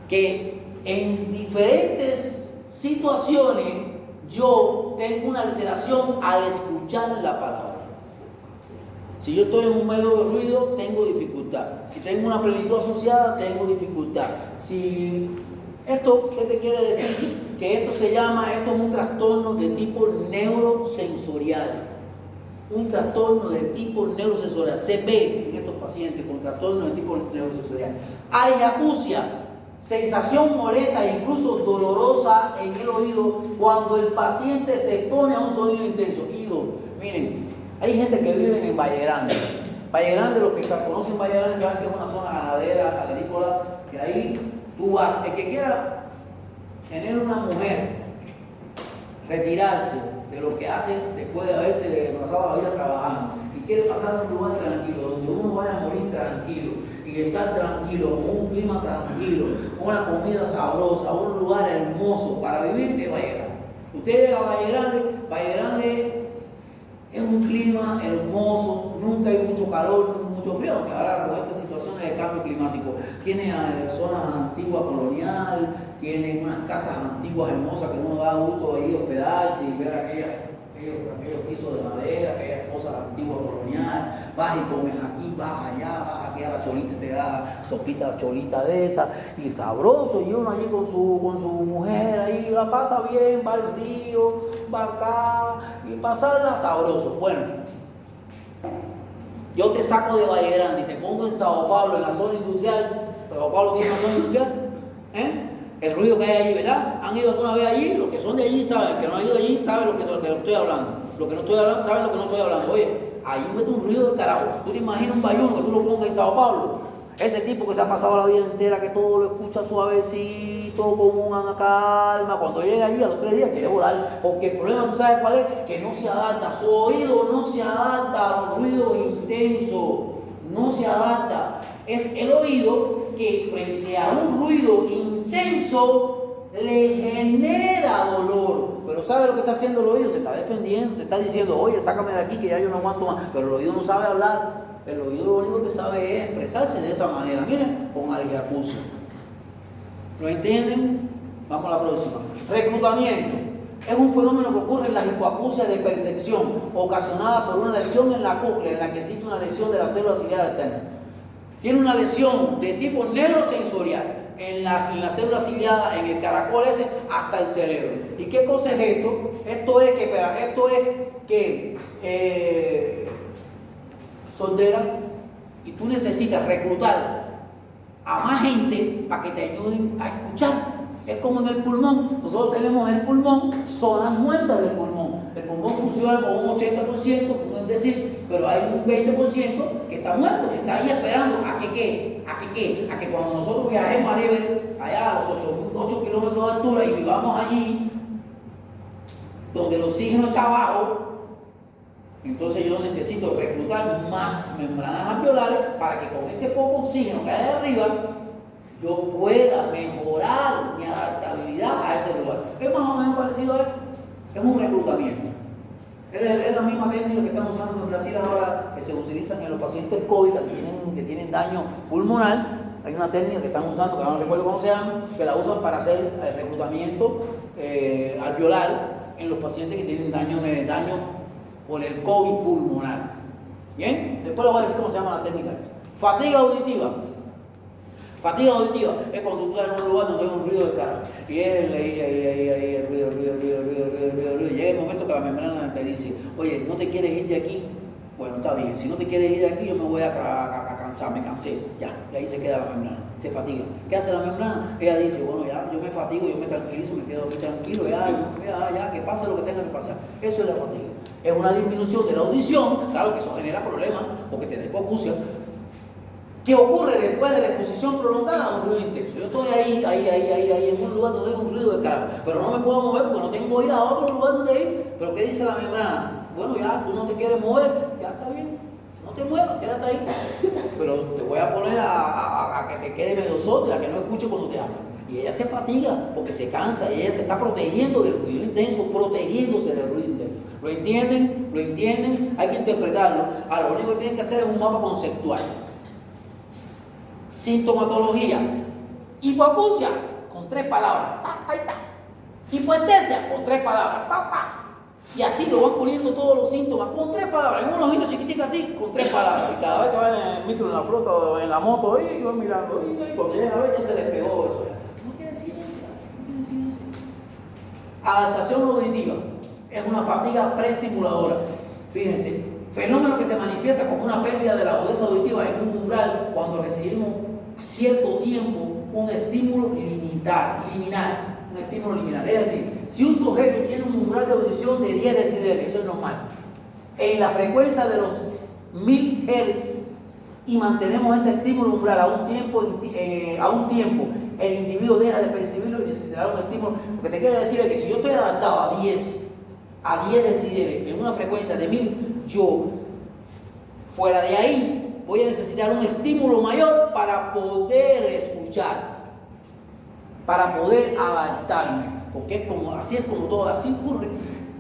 que en diferentes situaciones yo tengo una alteración al escuchar la palabra. Si yo estoy en un medio de ruido, tengo dificultad. Si tengo una plenitud asociada, tengo dificultad. Si esto, ¿qué te quiere decir? Que esto es un trastorno de tipo neurosensorial. Un trastorno de tipo neurosensorial. Se ve en estos pacientes con trastorno de tipo neurosensorial. Aleacusia, sensación molesta e incluso dolorosa en el oído cuando el paciente se expone a un sonido intenso. Miren, hay gente que vive en Valle Grande. Valle Grande, los que conocen Valle Grande saben que es una zona ganadera, agrícola, que ahí tú vas, el que quiera tener una mujer, retirarse de lo que hace después de haberse pasado la vida trabajando y quiere pasar a un lugar tranquilo, donde uno vaya a morir tranquilo y estar tranquilo, con un clima tranquilo, una comida sabrosa, un lugar hermoso para vivir, es Valle Grande. Usted llega a Valle Grande es un clima hermoso, nunca hay mucho calor, mucho frío, aunque ahora con estas situaciones de cambio climático tiene zonas antiguas colonial, tienen unas casas antiguas hermosas que uno da gusto ahí hospedarse y ver aquellos pisos de madera, aquellas cosas antiguas colonial. Vas y comes aquí, vas allá, vas aquí a la cholita, te da sopita cholita de esa, y sabroso, y uno allí con su mujer ahí la pasa bien, va al río, va acá, y pasarla sabroso. Bueno, yo te saco de Valle Grande y te pongo en Sao Paulo, en la zona industrial. Sao Paulo tiene una zona industrial, el ruido que hay allí, ¿verdad? ¿Han ido alguna vez allí? Los que son de allí saben, el que no ha ido allí sabe lo que estoy hablando. Los que no estoy hablando saben lo que no estoy hablando. Oye, ahí mete un ruido de carajo. ¿Tú te imaginas un bayuno que tú lo pongas en Sao Paulo? Ese tipo que se ha pasado la vida entera, que todo lo escucha suavecito, con una calma, cuando llega allí a los 3 días quiere volar, porque el problema, ¿tú sabes cuál es? Que no se adapta, su oído no se adapta a los ruidos intensos, no se adapta. Es el oído que frente a un ruido intenso le genera dolor. Pero ¿sabe lo que está haciendo el oído? Se está defendiendo, te está diciendo, oye, sácame de aquí que ya yo no aguanto más. Pero el oído no sabe hablar. El oído lo único que sabe es expresarse de esa manera. Miren, con aleacusia. ¿Lo entienden? Vamos a la próxima. Reclutamiento. Es un fenómeno que ocurre en las hipoacusias de percepción, ocasionada por una lesión en la cóclea, en la que existe una lesión de las células ciliadas externas. Tiene una lesión de tipo neurosensorial en la célula ciliada, en el caracol ese, hasta el cerebro. ¿Y qué cosa es esto? Esto es que sordera, y tú necesitas reclutar a más gente para que te ayuden a escuchar. Es como en el pulmón. Nosotros tenemos el pulmón, zonas muertas del pulmón. El pulmón funciona con un 80%, es decir, pero hay un 20% que está muerto, que está ahí esperando a que cuando nosotros viajemos a Everest, allá a los 8 kilómetros de altura, y vivamos allí, donde el oxígeno está bajo, Entonces yo necesito reclutar más membranas alveolares para que con ese poco oxígeno que hay arriba yo pueda mejorar mi adaptabilidad a ese lugar. Es más o menos parecido a esto. Es un reclutamiento. Es la misma técnica que estamos usando en Brasil ahora, que se utilizan en los pacientes COVID que tienen daño pulmonar. Hay una técnica que están usando, que no recuerdo cómo se llama, que la usan para hacer el reclutamiento alveolar en los pacientes que tienen daño por el COVID pulmonar. ¿Bien? Después les voy a decir cómo se llama la técnica esa. Fatiga auditiva. Fatiga auditiva es cuando tú estás en un lugar donde hay un ruido de cara. Y el ruido. Llega el momento que la membrana te dice, oye, ¿no te quieres ir de aquí? Bueno, está bien. Si no te quieres ir de aquí, yo me voy a cansar, me cansé. Ya, y ahí se queda la membrana, se fatiga. ¿Qué hace la membrana? Ella dice, bueno, ya, yo me fatigo, yo me tranquilizo, me quedo muy tranquilo, ya, que pase lo que tenga que pasar. Eso es la fatiga. Es una disminución de la audición, claro que eso genera problemas, porque te da hipoacusia. ¿Qué ocurre después de la exposición prolongada a un ruido intenso? Yo estoy ahí, en un lugar donde hay un ruido de cara, pero no me puedo mover porque no tengo que ir a otro lugar donde ir. ¿Pero qué dice la membrana? Bueno, ya, tú no te quieres mover, ya está bien, no te muevas, quédate ahí. Pero te voy a poner a que te quede medio sordo, a que no escuche cuando te hablan. Y ella se fatiga porque se cansa, y ella se está protegiendo del ruido intenso, protegiéndose del ruido intenso. ¿Lo entienden? ¿Lo entienden? Hay que interpretarlo. Ahora, lo único que tienen que hacer es un mapa conceptual. Sintomatología. Hipoacusia, con 3 palabras. Ahí está. Hipoestesia, con 3 palabras. Y así lo van poniendo todos los síntomas, con 3 palabras. En unos ojitos chiquititos así, con 3 palabras. Y cada vez que van en el micro, en la flota o en la moto, ahí van mirando. Y cuando llegan a ver, ya se les pegó eso. No tiene ciencia. Adaptación auditiva. Es una fatiga preestimuladora. Fíjense, fenómeno que se manifiesta como una pérdida de la agudeza auditiva en un umbral cuando recibimos cierto tiempo un estímulo liminar, un estímulo liminar. Es decir, si un sujeto tiene un umbral de audición de 10 decibeles, eso es normal, en la frecuencia de los 1000 Hz y mantenemos ese estímulo umbral a un tiempo, el individuo deja de percibirlo y necesitará un estímulo. Lo que te quiero decir es que si yo estoy adaptado a 10 decibeles en una frecuencia de 1000, yo fuera de ahí voy a necesitar un estímulo mayor para poder escuchar, para poder adaptarme, porque así es como todo, así ocurre.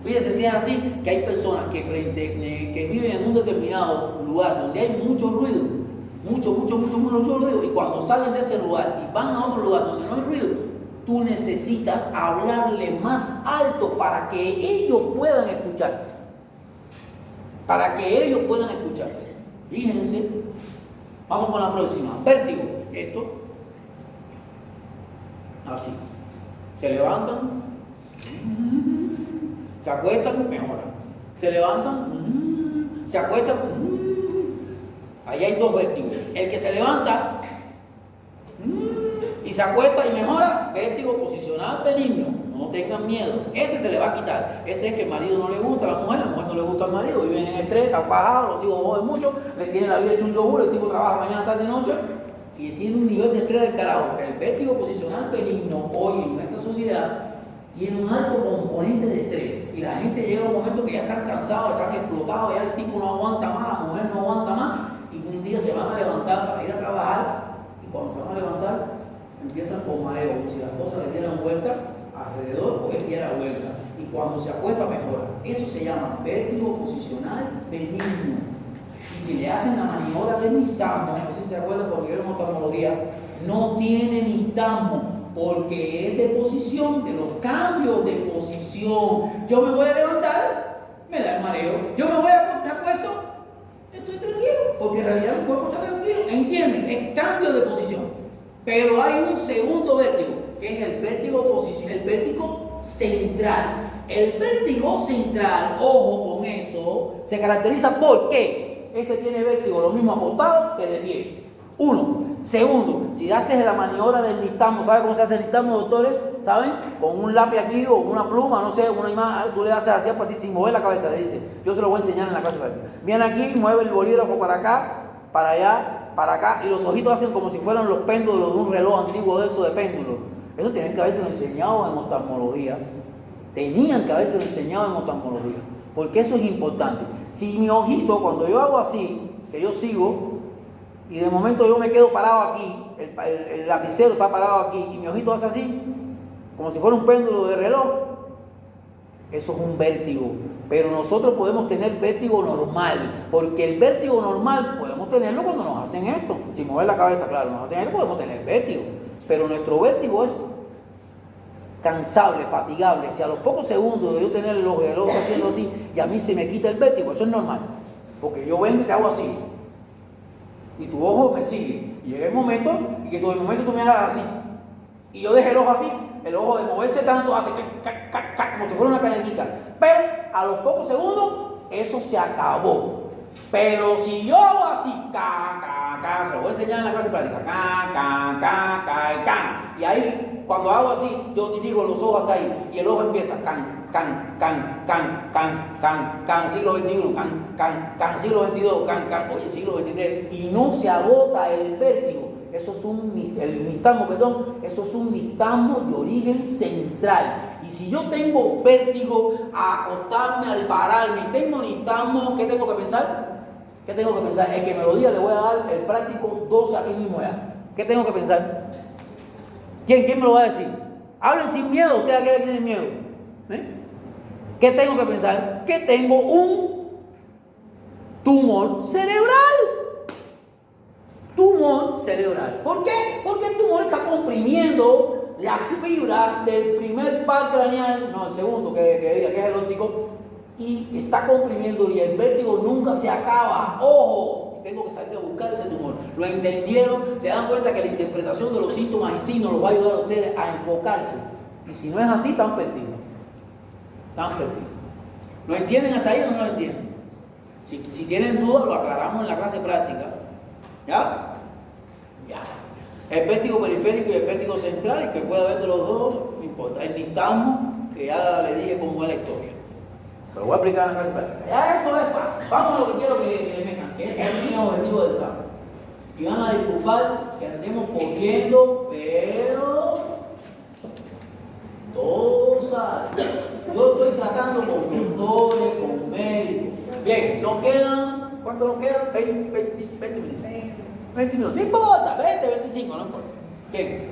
Fíjense, si es así, que hay personas que viven en un determinado lugar donde hay mucho ruido, mucho ruido, y cuando salen de ese lugar y van a otro lugar donde no hay ruido, tú necesitas hablarle más alto para que ellos puedan escucharte. Fíjense. Vamos con la próxima. Vértigo. Esto. Así. Se levantan. Se acuestan, mejora. Se levantan. Se acuestan. Ahí hay 2 vértigos. El que se levanta y se acuesta y mejora, vértigo posicional benigno. No tengan miedo. Ese se le va a quitar. Ese es que el marido no le gusta a la mujer no le gusta al marido, viven en estrés, están fajados, los hijos joden mucho, le tienen la vida hecho un yogur, el tipo trabaja mañana, tarde y noche y tiene un nivel de estrés del carajo. El vértigo posicional benigno hoy en nuestra sociedad tiene un alto componente de estrés y la gente llega a un momento que ya están cansados, están explotados, ya el tipo no aguanta más, la mujer no aguanta más y un día se van a levantar para ir a trabajar y cuando se van a levantar empiezan con mareo, como si las cosas le dieran vuelta alrededor o él diera vuelta y cuando se acuesta mejora. Eso se llama vértigo posicional benigno. Y si le hacen la maniobra del nistagmo, no sé si se acuerdan porque vieron oftalmología, no tiene nistagmo porque es de posición, de los cambios de posición. Yo me voy a levantar, me da el mareo. Yo me voy a acuesto, estoy tranquilo, porque en realidad el cuerpo está tranquilo. ¿Entienden? Es cambio de posición. Pero hay un segundo vértigo, que es el vértigo central. El vértigo central, ojo con eso, se caracteriza por qué ese tiene vértigo lo mismo acostado que de pie. 1. Segundo, si haces la maniobra del nistagmo, ¿saben cómo se hace el nistagmo, doctores? ¿Saben? Con un lápiz aquí o una pluma, no sé, una imagen, tú le haces así, sin mover la cabeza, le dice. Yo se lo voy a enseñar en la clase. Viene aquí, mueve el bolígrafo para acá, para allá, para acá, y los ojitos hacen como si fueran los péndulos de un reloj antiguo de eso de péndulo. Eso tienen que habérselo enseñado en oftalmología. Tenían que habérselo enseñado en oftalmología. porque eso es importante. Si mi ojito, cuando yo hago así, que yo sigo, y de momento yo me quedo parado aquí, el lapicero está parado aquí, y mi ojito hace así, como si fuera un péndulo de reloj, eso es un vértigo. Pero nosotros podemos tener vértigo normal, porque el vértigo normal podemos tenerlo cuando nos hacen esto. Si mover la cabeza, claro, nos hacen esto, podemos tener vértigo. Pero nuestro vértigo es cansable, fatigable. Si a los pocos segundos de yo tener el ojo haciendo así y a mí se me quita el vértigo, eso es normal. Porque yo vengo y te hago así. Y tu ojo me sigue. Y llega el momento y que todo el momento tú me hagas así. Y yo deje el ojo así. El ojo de moverse tanto hace como si fuera una canequita. Pero a los pocos segundos eso se acabó. Pero si yo hago así, se lo voy a enseñar en la clase práctica. Y ahí, cuando hago así, yo dirijo los ojos hasta ahí. Y el ojo empieza siglo XXI, siglo XXII, oye, siglo XXIII. Y no se agota el vértigo. Eso es el nistagmo, perdón, eso es un nistagmo de origen central. Y si yo tengo vértigo a acostarme, al pararme, y tengo nistagmo, ¿qué tengo que pensar? ¿Qué tengo que pensar? El que me lo diga le voy a dar el práctico 12 aquí mismo ya. ¿Qué tengo que pensar? ¿Quién me lo va a decir? Hablen sin miedo, ustedes aquí tienen miedo. ¿Qué tengo que pensar? Que tengo un tumor cerebral. Tumor cerebral. ¿Por qué? Porque el tumor está comprimiendo la fibra del primer par craneal, no, el segundo que diga que es el óptico, y está comprimiendo y el vértigo nunca se acaba. ¡Ojo! Tengo que salir a buscar ese tumor. ¿Lo entendieron? ¿Se dan cuenta que la interpretación de los síntomas y signos los va a ayudar a ustedes a enfocarse? Y si no es así, están perdidos. Están perdidos. ¿Lo entienden hasta ahí o no lo entienden? Si tienen dudas, lo aclaramos en la clase práctica. ¿Ya? Ya. El vértigo periférico y el vértigo central, el que pueda haber de los dos, no importa. El nistagmo, que ya le dije cómo es la historia. Se lo voy a explicar en la clase práctica. Ya eso es fácil. Vamos a lo que quiero que vengan, que es el objetivo del examen. Y van a disculpar que andemos corriendo, pero todo sale. Yo estoy tratando con doctores, con médicos. Bien, nos quedan, ¿cuánto nos quedan? 20 minutos. 20 minutos, no importa, 20, 25, no importa. Bien.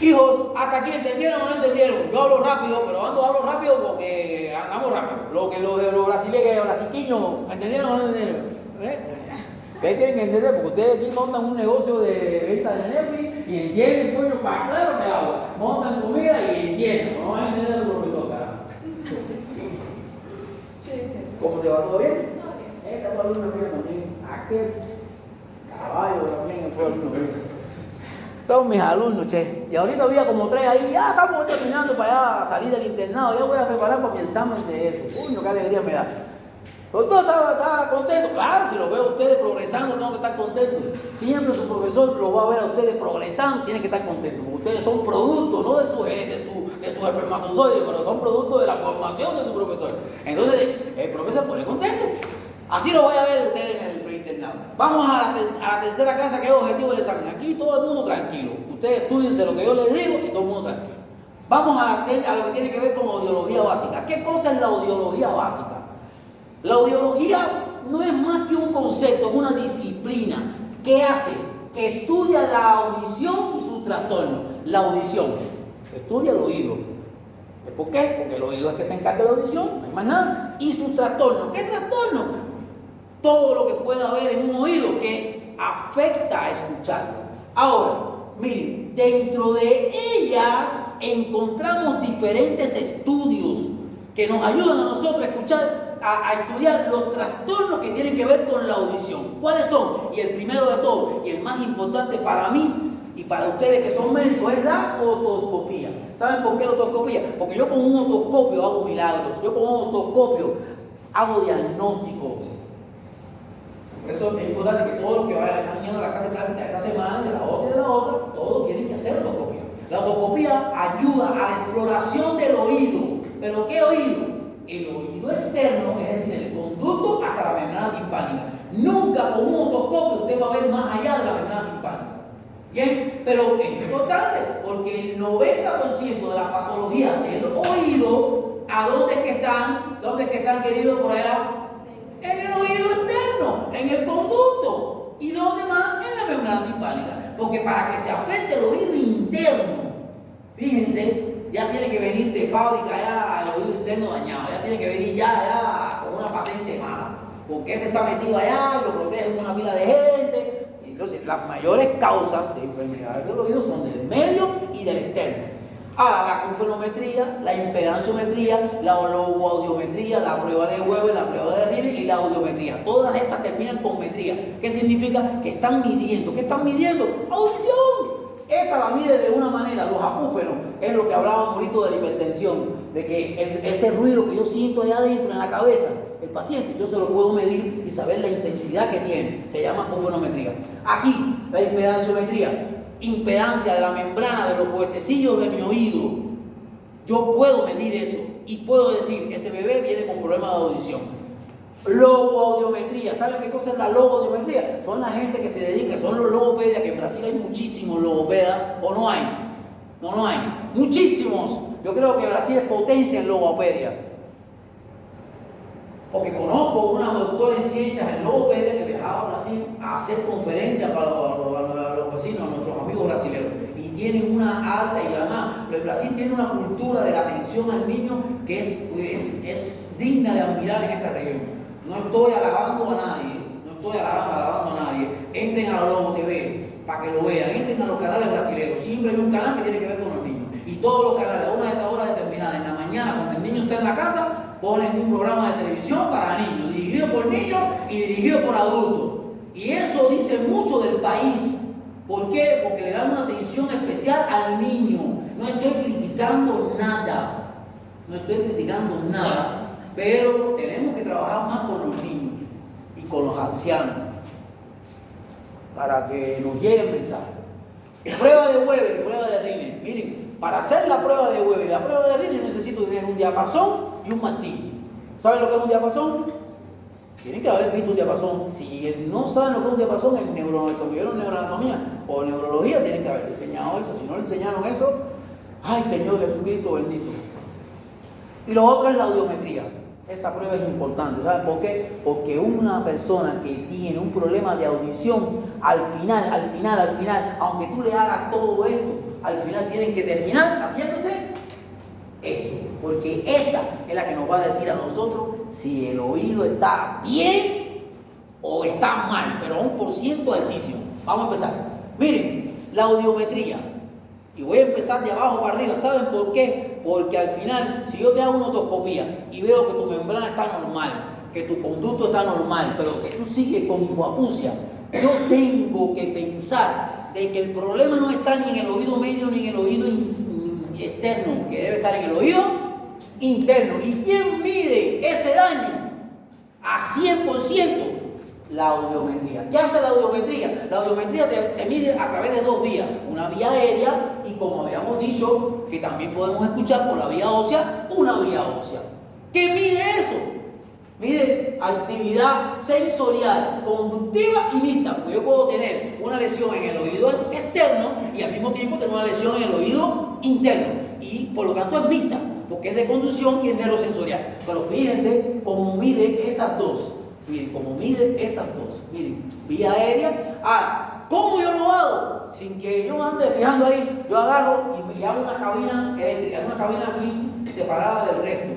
Hijos, ¿hasta aquí entendieron o no entendieron? Yo hablo rápido, pero hablo rápido porque andamos rápido. Lo que los brasileños, brasiquiños, ¿entendieron o no entendieron? Ustedes tienen que entender, porque ustedes aquí montan un negocio de venta de Netflix y entienden, coño, para claro que agua. Montan comida y entienden, no van a entender el profesor, carajo. ¿Cómo te va? ¿Todo bien? Esta fue alumna mía también. Aquel caballo también fue alumno mío. Todos mis alumnos, che. Y ahorita había como 3 ahí. Ya estamos terminando para salir del internado. Yo voy a preparar para mi examen de eso. Uy, qué alegría me da. Todo está contento. Claro, si lo veo a ustedes progresando, tengo que estar contento. Siempre su profesor lo va a ver a ustedes progresando, tiene que estar contento. Porque ustedes son productos, no de sus espermatozoides, pero son productos de la formación de su profesor. Entonces, el profesor se pone contento. Así lo voy a ver ustedes en el preinternado. Vamos a la tercera clase, que es objetivo del examen. Aquí todo el mundo tranquilo. Ustedes estudiense lo que yo les digo y todo el mundo tranquilo. Vamos a lo que tiene que ver con audiología básica. ¿Qué cosa es la audiología básica? La audiología no es más que un concepto, es una disciplina. ¿Qué hace? Que estudia la audición y su trastorno. La audición. Estudia el oído. ¿Por qué? Porque el oído es que se encarga de la audición, no hay más nada. Y sus trastornos. ¿Qué trastorno? Todo lo que pueda haber en un oído que afecta a escucharlo. Ahora, miren, dentro de ellas encontramos diferentes estudios que nos ayudan a nosotros a escuchar, a estudiar los trastornos que tienen que ver con la audición. ¿Cuáles son? Y el primero de todos, y el más importante para mí y para ustedes que son médicos, es la otoscopía. ¿Saben por qué la otoscopía? Porque yo con un otoscopio hago milagros. Yo con un otoscopio hago diagnóstico. Por eso es importante que todos los que vayan yendo a la clase práctica de esta semana, de la otra y de la otra, todos tienen que hacer otoscopía. La otoscopía ayuda a la exploración del oído. ¿Pero qué oído? El oído externo, es decir, el conducto hasta la membrana timpánica. Nunca con un otoscopio usted va a ver más allá de la membrana timpánica. Bien, pero es importante porque el 90% de las patologías del oído ¿A dónde es que están? ¿Dónde es que están, queridos, por allá? En el oído externo, en el conducto. ¿Y dónde más? En la membrana timpánica. Porque para que se afecte el oído interno, fíjense, ya tiene que venir de fábrica ya el oído interno dañado, ya tiene que venir ya con una patente mala, porque ese está metido allá y lo protege una pila de gente. Entonces, las mayores causas de enfermedades del oído son del medio y del externo. Ahora, la acufenometría, la impedanciometría, la logoaudiometría, la prueba de Weber, la prueba de Riemann y la audiometría. Todas estas terminan con metría. ¿Qué significa? Que están midiendo. ¿Qué están midiendo? Audición. Esta la mide de una manera, los acúfenos, es lo que hablábamos ahorita de la hipertensión, de que ese ruido que yo siento allá adentro en la cabeza, el paciente, yo se lo puedo medir y saber la intensidad que tiene, se llama acufenometría. Aquí, la impedanciometría, impedancia de la membrana de los huesecillos de mi oído, yo puedo medir eso y puedo decir, ese bebé viene con problemas de audición. Logoaudiometría, ¿saben qué cosa es la logoaudiometría? Son la gente que se dedica, son los logopedias, que en Brasil hay muchísimos logopedas, o no hay, no hay, muchísimos. Yo creo que Brasil es potencia en logopedia, porque conozco una doctora en ciencias en logopedia que viajaba a Brasil a hacer conferencias para los vecinos, nuestros amigos brasileños, y tienen una alta, y además el Brasil tiene una cultura de la atención al niño que es digna de admirar en esta región. No estoy alabando a nadie, no estoy alabando a nadie. Entren a Logo TV para que lo vean, entren a los canales brasileños. Siempre hay un canal que tiene que ver con los niños. Y todos los canales, a una de estas horas determinadas, en la mañana, cuando el niño está en la casa, ponen un programa de televisión para niños, dirigido por niños y dirigido por adultos. Y eso dice mucho del país. ¿Por qué? Porque le dan una atención especial al niño. No estoy criticando nada. No estoy criticando nada. Pero tenemos que trabajar más con los niños y con los ancianos para que nos llegue el mensaje. Prueba de Weber y prueba de Riemann. Miren, para hacer la prueba de Weber y la prueba de Riemann necesito tener un diapasón y un martillo. ¿Saben lo que es un diapasón? Tienen que haber visto un diapasón. Si no saben lo que es un diapasón, en neuroanatomía o neurología tienen que haber enseñado eso. Si no le enseñaron eso, ay Señor Jesucristo bendito. Y lo otro es la audiometría. Esa prueba es importante, ¿saben por qué? Porque una persona que tiene un problema de audición, al final, aunque tú le hagas todo esto, al final tienen que terminar haciéndose esto. Porque esta es la que nos va a decir a nosotros si el oído está bien o está mal, pero a un % altísimo. Vamos a empezar. Miren, la audiometría. Y voy a empezar de abajo para arriba. ¿Saben por qué? Porque al final, si yo te hago una otoscopía y veo que tu membrana está normal, que tu conducto está normal, pero que tú sigues con hipoacusia, yo tengo que pensar de que el problema no está ni en el oído medio ni en el oído externo, que debe estar en el oído interno. ¿Y quién mide ese daño a 100%? La audiometría. ¿Qué hace la audiometría? La audiometría se mide a través de dos vías. Una vía aérea y, como habíamos dicho, que también podemos escuchar por la vía ósea, una vía ósea. ¿Qué mide eso? Mide actividad sensorial, conductiva y mixta. Porque yo puedo tener una lesión en el oído externo y al mismo tiempo tener una lesión en el oído interno. Y por lo tanto es mixta, porque es de conducción y es neurosensorial. Pero fíjense cómo mide esas dos. Miren, como miden esas dos, miren, vía aérea. ¿Cómo yo lo hago? Sin que yo me ande fijando ahí, yo agarro y hago una cabina eléctrica, una cabina aquí separada del resto,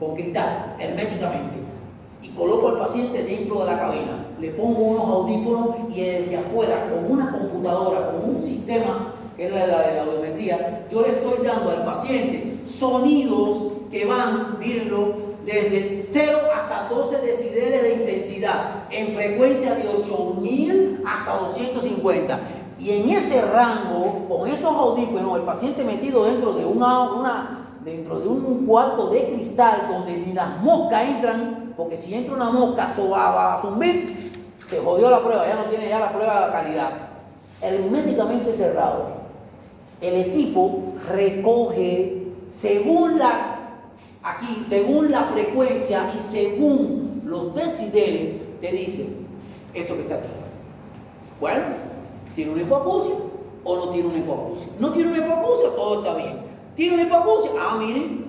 con cristal, herméticamente. Y coloco al paciente dentro de la cabina, le pongo unos audífonos y desde afuera, con una computadora, con un sistema, que es la de la audiometría, yo le estoy dando al paciente sonidos que van, mírenlo, desde 0 hasta 12 decibeles de intensidad, en frecuencia de 8000 hasta 250. Y en ese rango, con esos audífonos, el paciente metido dentro de un cuarto de cristal donde ni las moscas entran, porque si entra una mosca va a zumbir, se jodió la prueba, ya no tiene ya la prueba de calidad. Herméticamente cerrado. El equipo recoge según la frecuencia y según los decibeles, te dice esto que está aquí. Bueno, ¿tiene una hipoacusia o no tiene una hipoacusia? No tiene una hipoacusia, todo está bien. ¿Tiene una hipoacusia? Miren,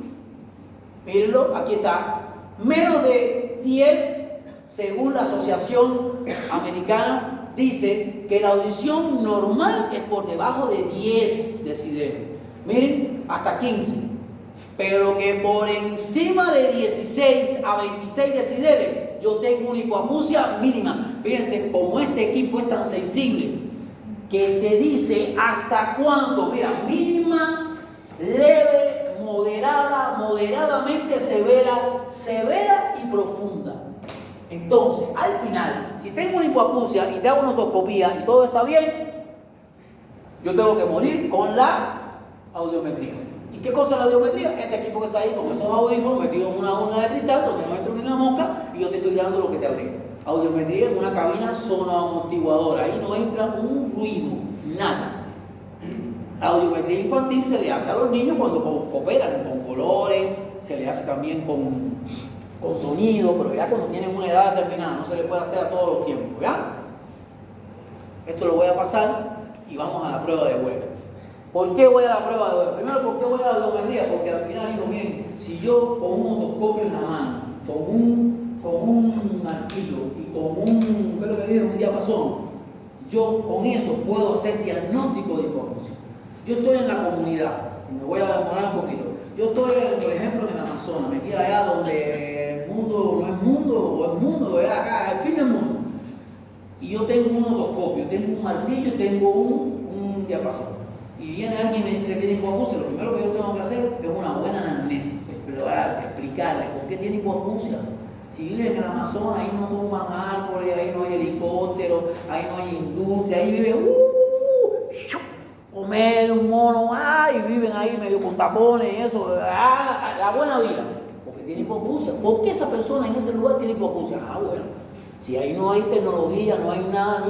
Mírenlo, aquí está. Menos de 10, según la Asociación Americana, dice que la audición normal es por debajo de 10 decibeles. Miren, hasta 15. Pero que por encima de 16 a 26 decibeles, yo tengo una hipoacusia mínima. Fíjense cómo este equipo es tan sensible, que te dice hasta cuándo. Mira, mínima, leve, moderada, moderadamente severa, severa y profunda. Entonces, al final, si tengo una hipoacusia y te hago una otoscopía y todo está bien, yo tengo que morir con la audiometría. ¿Y qué cosa es la audiometría? Este equipo que está ahí con esos audífonos metidos en una urna de cristal donde no entra ni una mosca y yo te estoy dando lo que te hablé. Audiometría en una cabina sonoamortiguadora. Ahí no entra un ruido, nada. La audiometría infantil se le hace a los niños cuando cooperan con colores, se le hace también con sonido, pero ya cuando tienen una edad determinada, no se le puede hacer a todos los tiempos, ¿ya? Esto lo voy a pasar y vamos a la prueba de Weber. ¿Por qué voy a la prueba de Weber? Primero, ¿por qué voy a la audiometría? Porque al final digo, miren, si yo con un otoscopio en la mano, con un martillo y con un, ¿qué es lo que digo? Un diapasón, yo con eso puedo hacer diagnóstico de hipoacusia. Yo estoy en la comunidad, me voy a demorar un poquito. Yo estoy, por ejemplo, en el Amazonas, metí allá donde el mundo no es mundo, o el mundo es acá, el fin del mundo. Y yo tengo un otoscopio, tengo un martillo, tengo un diapasón. Y viene alguien y me dice que tiene hipoacusia. Lo primero que yo tengo que hacer es una buena anamnesis, explorar, explicarle por qué tiene hipoacusia. Si vive en el Amazonas, ahí no tumban árboles, ahí no hay helicópteros, ahí no hay industria, ahí vive comer un mono, y viven ahí medio con tapones y eso, la buena vida, porque tiene hipoacusia. ¿Por qué esa persona en ese lugar tiene hipoacusia? Bueno, si ahí no hay tecnología, no hay nada,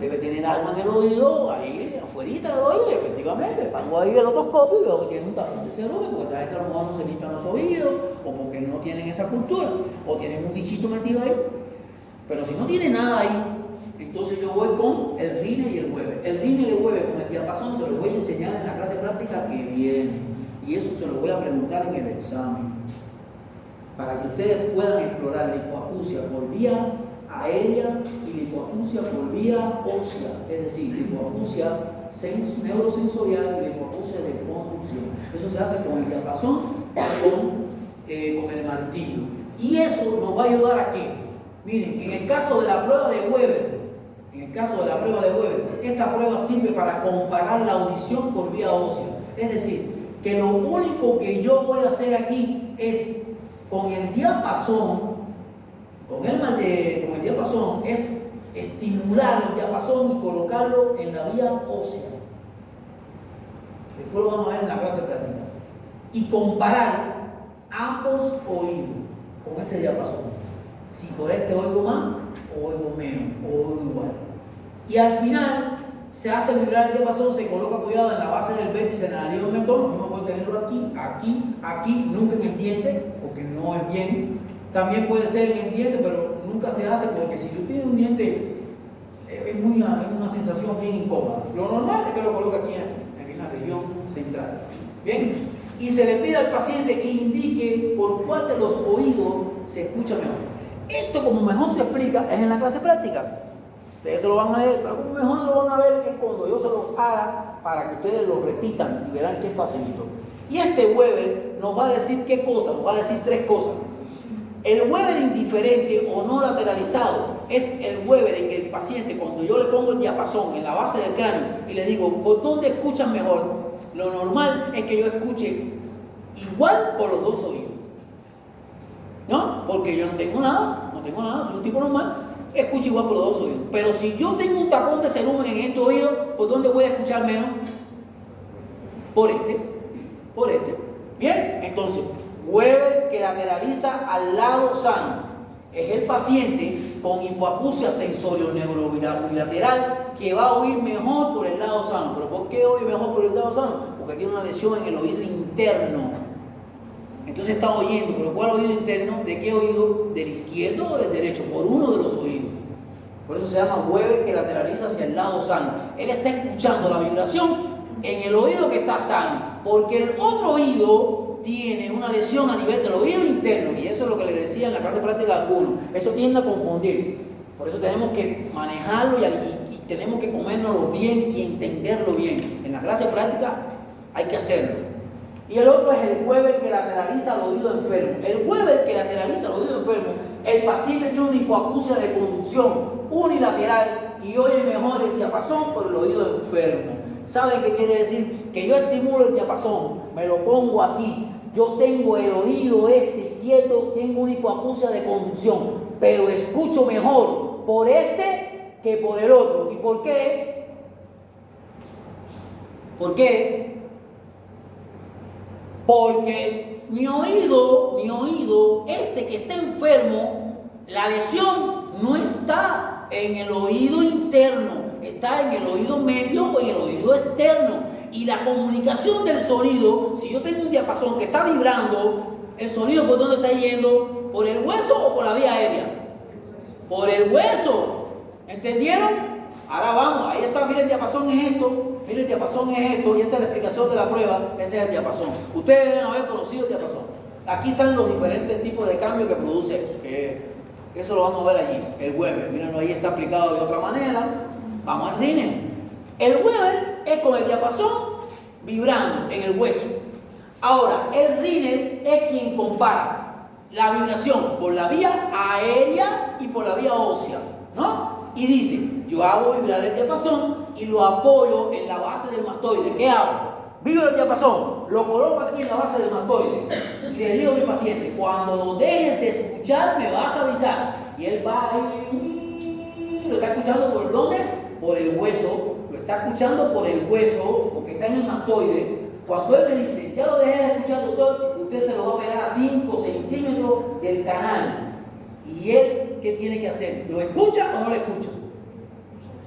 debe tener algo en el oído, ahí afuerita del oído, y efectivamente, pongo ahí el otoscopio y veo que tiene un tapón de cerumen, porque sabes que a lo mejor no se limpian los oídos, o porque no tienen esa cultura, o tienen un bichito metido ahí. Pero si no tiene nada ahí, entonces yo voy con el Riner y el Weber. El Riner y el Weber con el diapasón se los voy a enseñar en la clase práctica que viene. Y eso se lo voy a preguntar en el examen. Para que ustedes puedan explorar la hipoacusia por vía aérea y la hipoacusia por vía ósea. Es decir, la hipoacusia neurosensorial y la hipoacusia de conjunción. Eso se hace con el diapasón con el martillo. Y eso nos va a ayudar a qué. Miren, en el caso de la prueba de Weber, esta prueba sirve para comparar la audición por vía ósea. Es decir, que lo único que yo voy a hacer aquí es con el diapasón, es estimular el diapasón y colocarlo en la vía ósea. Después lo vamos a ver en la clase práctica. Y comparar ambos oídos con ese diapasón. Si por este oigo más, o oigo menos, o oigo igual. Y al final se hace vibrar el diapasón, se coloca apoyado en la base del vértice en el anillo del mentón. Lo mismo puede tenerlo aquí, nunca en el diente, porque no es bien. También puede ser en el diente, pero nunca se hace porque si yo tengo un diente, es una sensación bien incómoda. Lo normal es que lo coloque aquí en la región central. Bien, y se le pide al paciente que indique por cuál de los oídos se escucha mejor. Esto, como mejor se explica, es en la clase práctica. Ustedes se lo van a leer, pero como mejor lo van a ver es cuando yo se los haga para que ustedes lo repitan y verán que es facilito. Y este Weber nos va a decir qué cosa, nos va a decir 3 cosas. El Weber indiferente o no lateralizado es el Weber en el paciente, cuando yo le pongo el diapasón en la base del cráneo y le digo, ¿por dónde escuchan mejor? Lo normal es que yo escuche igual por los 2 oídos. ¿No? Porque yo no tengo nada, soy un tipo normal, escucho igual por los 2 oídos. Pero si yo tengo un tapón de cerumen en este oído, ¿por dónde voy a escuchar menos? Por este. Bien, entonces, Weber que lateraliza al lado sano es el paciente con hipoacusia sensorio-neurobilateral que va a oír mejor por el lado sano. ¿Pero por qué oye mejor por el lado sano? Porque tiene una lesión en el oído interno. Entonces está oyendo, pero ¿cuál oído interno? ¿De qué oído? ¿Del izquierdo o del derecho? Por uno de los oídos. Por eso se llama Weber que lateraliza hacia el lado sano. Él está escuchando la vibración en el oído que está sano, porque el otro oído tiene una lesión a nivel del oído interno, y eso es lo que le decía en la clase práctica a algunos, eso tiende a confundir. Por eso tenemos que manejarlo y tenemos que comérnoslo bien y entenderlo bien. En la clase práctica hay que hacerlo. Y el otro es el Weber que lateraliza el oído enfermo. El Weber que lateraliza el oído enfermo, el paciente tiene una hipoacusia de conducción unilateral y oye mejor el diapasón por el oído enfermo. ¿Saben qué quiere decir? Que yo estimulo el diapasón, me lo pongo aquí. Yo tengo el oído izquierdo, tengo una hipoacusia de conducción, pero escucho mejor por este que por el otro. ¿Y por qué? ¿Por qué? Porque mi oído, este que está enfermo, la lesión no está en el oído interno, está en el oído medio o en el oído externo. Y la comunicación del sonido, si yo tengo un diapasón que está vibrando, el sonido ¿por dónde está yendo? ¿Por el hueso o por la vía aérea? Por el hueso. ¿Entendieron? Ahora vamos, ahí está, miren el diapasón es esto, miren el diapasón es esto, y esta es la explicación de la prueba, ese es el diapasón. Ustedes deben haber conocido el diapasón. Aquí están los diferentes tipos de cambios que produce eso, que eso lo vamos a ver allí, el Weber, mírenlo ahí, está aplicado de otra manera. Vamos al Rinel. El Weber es con el diapasón vibrando en el hueso. Ahora, el Rinel es quien compara la vibración por la vía aérea y por la vía ósea, ¿no? Y dice, yo hago vibrar el diapasón y lo apoyo en la base del mastoide. ¿Qué hago? Vibro el diapasón, lo coloco aquí en la base del mastoide y le digo a mi paciente, cuando lo dejes de escuchar me vas a avisar. Y él va ahí, lo está escuchando ¿por dónde? Por el hueso, lo está escuchando por el hueso, porque está en el mastoide. Cuando él me dice, ya lo dejé de escuchar, doctor, usted se lo va a pegar a 5 centímetros del canal. ¿Y él qué tiene que hacer? ¿Lo escucha o no lo escucha?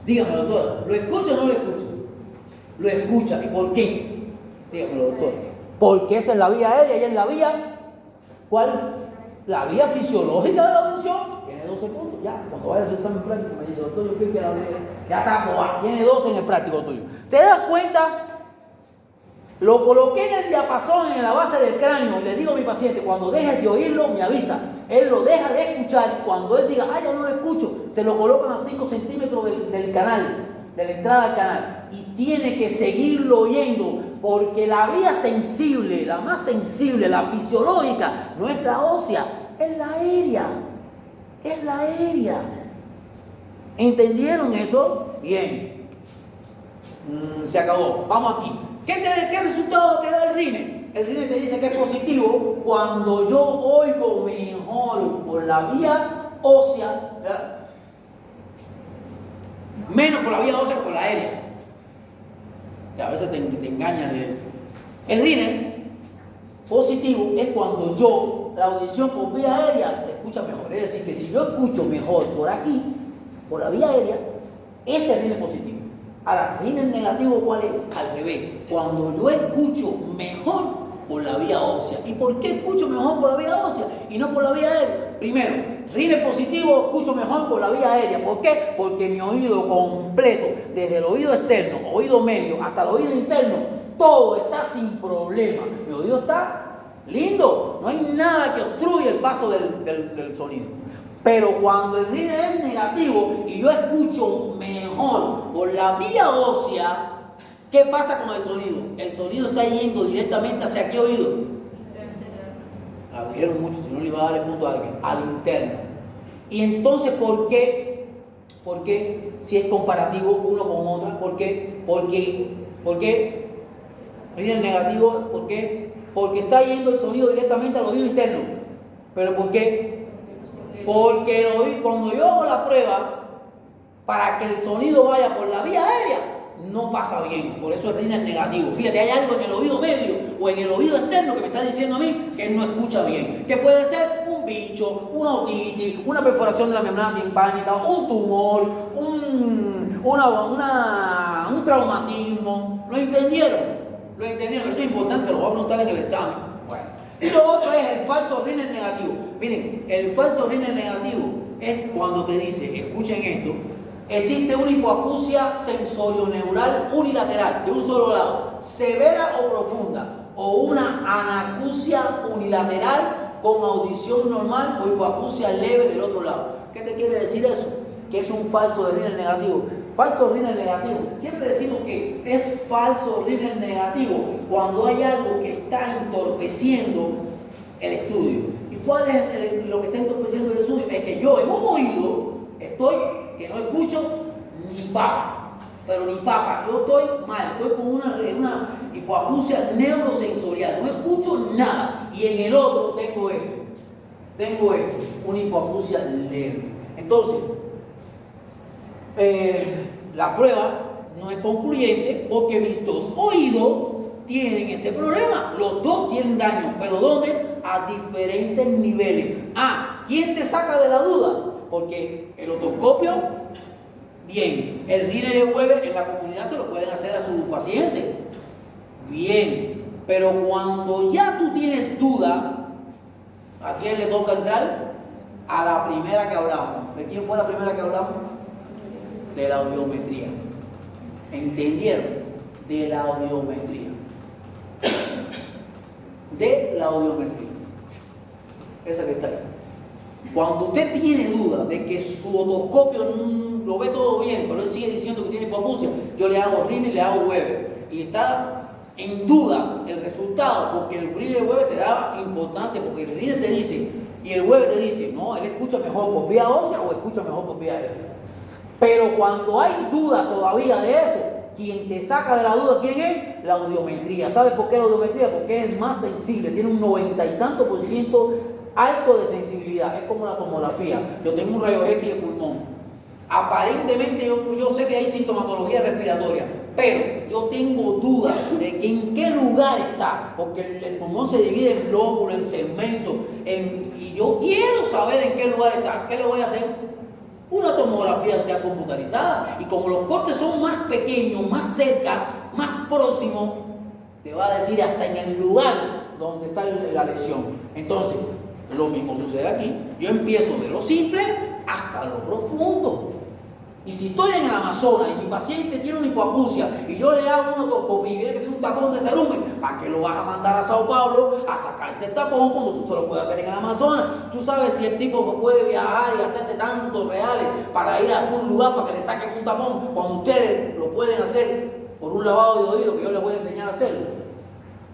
Dígame, doctora, ¿lo escucha o no lo escucha? Lo escucha. ¿Y por qué? Dígamelo, doctor. Porque esa es la vía aérea y es la vía, ¿cuál? La vía fisiológica de la audición. Tiene 12 puntos. Ya, cuando vaya a su examen práctico me dice, doctor, yo creo que la vía ya está aprobada. Tiene 12 en el práctico tuyo. ¿Te das cuenta? Lo coloqué en el diapasón, en la base del cráneo, y le digo a mi paciente, cuando dejes de oírlo, me avisa. Él lo deja de escuchar. Cuando él diga, ya no lo escucho, se lo colocan a 5 centímetros del canal, de la entrada al canal. Y tiene que seguirlo oyendo, porque la vía sensible, la más sensible, la fisiológica, no es la ósea, es la aérea. Es la aérea. ¿Entendieron eso? Bien. Se acabó. Vamos aquí. ¿Qué resultado te da el Rinel? El Rinel te dice que es positivo cuando yo oigo mejor por la vía ósea, ¿verdad? Menos por la vía ósea que por la aérea. Que a veces te engañan. El Rinel positivo es cuando la audición por vía aérea se escucha mejor. Es decir, que si yo escucho mejor por aquí, por la vía aérea, ese es el Rinel positivo. Ahora, Rinel negativo, ¿cuál es? Al revés. Cuando yo escucho mejor por la vía ósea. ¿Y por qué escucho mejor por la vía ósea y no por la vía aérea? Primero, Rinel positivo, escucho mejor por la vía aérea. ¿Por qué? Porque mi oído completo, desde el oído externo, oído medio, hasta el oído interno, todo está sin problema. Mi oído está lindo. No hay nada que obstruya el paso del sonido. Pero cuando el Rinel es negativo y yo escucho mejor por la vía ósea, ¿qué pasa con el sonido? El sonido está yendo directamente hacia qué oído. La dijeron mucho, si no le iba a dar el punto a alguien, al interno. Y entonces, ¿por qué? Si es comparativo uno con otra, ¿por qué? Porque Rinel negativo, ¿por qué? Porque está yendo el sonido directamente al oído interno. ¿Pero por qué? Porque cuando yo hago la prueba, para que el sonido vaya por la vía aérea, no pasa bien. Por eso el Rinel negativo. Fíjate, hay algo en el oído medio o en el oído externo que me está diciendo a mí que él no escucha bien. Que puede ser un bicho, una otitis, una perforación de la membrana timpánica, un tumor, un traumatismo. ¿Lo entendieron? Eso es importante, se lo voy a preguntar en el examen. Bueno. Y lo otro es el falso Rinel negativo. Miren, el falso Rinel negativo es cuando te dice, escuchen esto, existe una hipoacusia sensorio-neural unilateral de un solo lado, severa o profunda. o una anacusia unilateral con audición normal o hipoacusia leve del otro lado. ¿Qué te quiere decir eso? Que es un falso Rinel negativo. Falso Rinel negativo. Siempre decimos que es falso Rinel negativo cuando hay algo que está entorpeciendo el estudio. ¿Y cuál es lo que está entorpeciendo el estudio? Es que yo en un oído estoy que no escucho ni papa. Pero ni papa. Yo estoy mal. Estoy con una hipoacusia neurosensorial. No escucho nada. Y en el otro tengo esto. Una hipoacusia leve. Entonces, la prueba no es concluyente porque mis dos oídos tienen ese problema. Los dos tienen daño, pero ¿dónde? A diferentes niveles. ¿Quién te saca de la duda? Porque el otoscopio, bien. El Rinel Weber en la comunidad se lo pueden hacer a sus pacientes. Bien. Pero cuando ya tú tienes duda, ¿a quién le toca entrar? A la primera que hablamos. ¿De quién fue la primera que hablamos? De la audiometría. ¿Entendieron? De la audiometría. De la audiometría. Esa que está ahí. Cuando usted tiene duda de que su otoscopio lo ve todo bien, pero él sigue diciendo que tiene hipoacusia, yo le hago Rinel y le hago Weber. Y está en duda el resultado, porque el Rinel Weber te da importante, porque el Rinel te dice, y el Weber te dice, no, él escucha mejor por vía ósea o escucha mejor por vía aérea. Pero cuando hay duda todavía de eso, quien te saca de la duda, ¿quién es? La audiometría. ¿Sabes por qué la audiometría? Porque es más sensible, tiene un 90 y tanto por ciento alto de sensibilidad. Es como la tomografía. Yo tengo un rayo X de pulmón. Aparentemente yo sé que hay sintomatología respiratoria, pero yo tengo dudas de que en qué lugar está, porque el pulmón se divide en lóbulos, en segmentos, y yo quiero saber en qué lugar está. ¿Qué le voy a hacer? Una tomografía sea computarizada, y como los cortes son más pequeños, más cerca, más próximos, te va a decir hasta en el lugar donde está la lesión. Entonces, lo mismo sucede aquí. Yo empiezo de lo simple hasta lo profundo. Y si estoy en el Amazonas y mi paciente tiene una hipoacusia y yo le hago una otoscopia y viene que tiene un tapón de cerumen, ¿para qué lo vas a mandar a Sao Paulo a sacarse el tapón cuando tú se lo puedes hacer en el Amazonas? Tú sabes si el tipo puede viajar y gastarse tantos reales para ir a algún lugar para que le saquen un tapón, cuando ustedes lo pueden hacer por un lavado de oído que yo les voy a enseñar a hacerlo.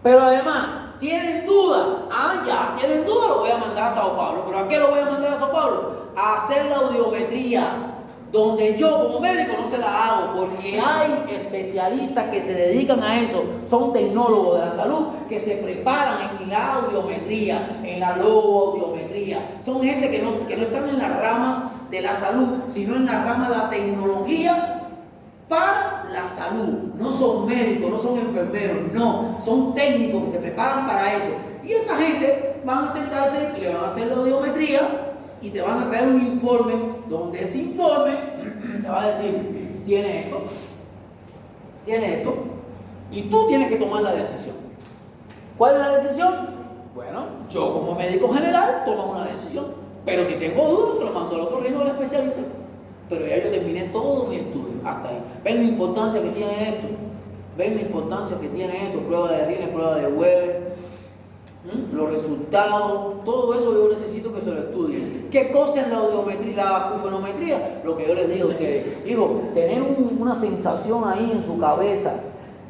Pero además, ¿tienen duda? Ya, tienen duda, lo voy a mandar a Sao Paulo. ¿Pero a qué lo voy a mandar a Sao Paulo? A hacer la audiometría, donde yo como médico no se la hago, porque hay especialistas que se dedican a eso, son tecnólogos de la salud que se preparan en la audiometría, en la logoaudiometría. Son gente que no están en las ramas de la salud, sino en la rama de la tecnología para la salud. No son médicos, no son enfermeros, no, son técnicos que se preparan para eso. Y esa gente van a sentarse y le van a hacer la audiometría y te van a traer un informe donde ese informe te va a decir, tiene esto, y tú tienes que tomar la decisión. ¿Cuál es la decisión? Bueno, yo como médico general tomo una decisión, pero si tengo dudas, se lo mando al otorrino, al especialista. Pero ya yo terminé todo mi estudio, hasta ahí. ¿Ven la importancia que tiene esto? ¿Ven la importancia que tiene esto? Prueba de Rinel, prueba de Weber, los resultados, todo eso yo necesito que se lo estudien. ¿Qué cosa es la audiometría, la acufenometría? Lo que yo les digo a ustedes. Digo, tener una sensación ahí en su cabeza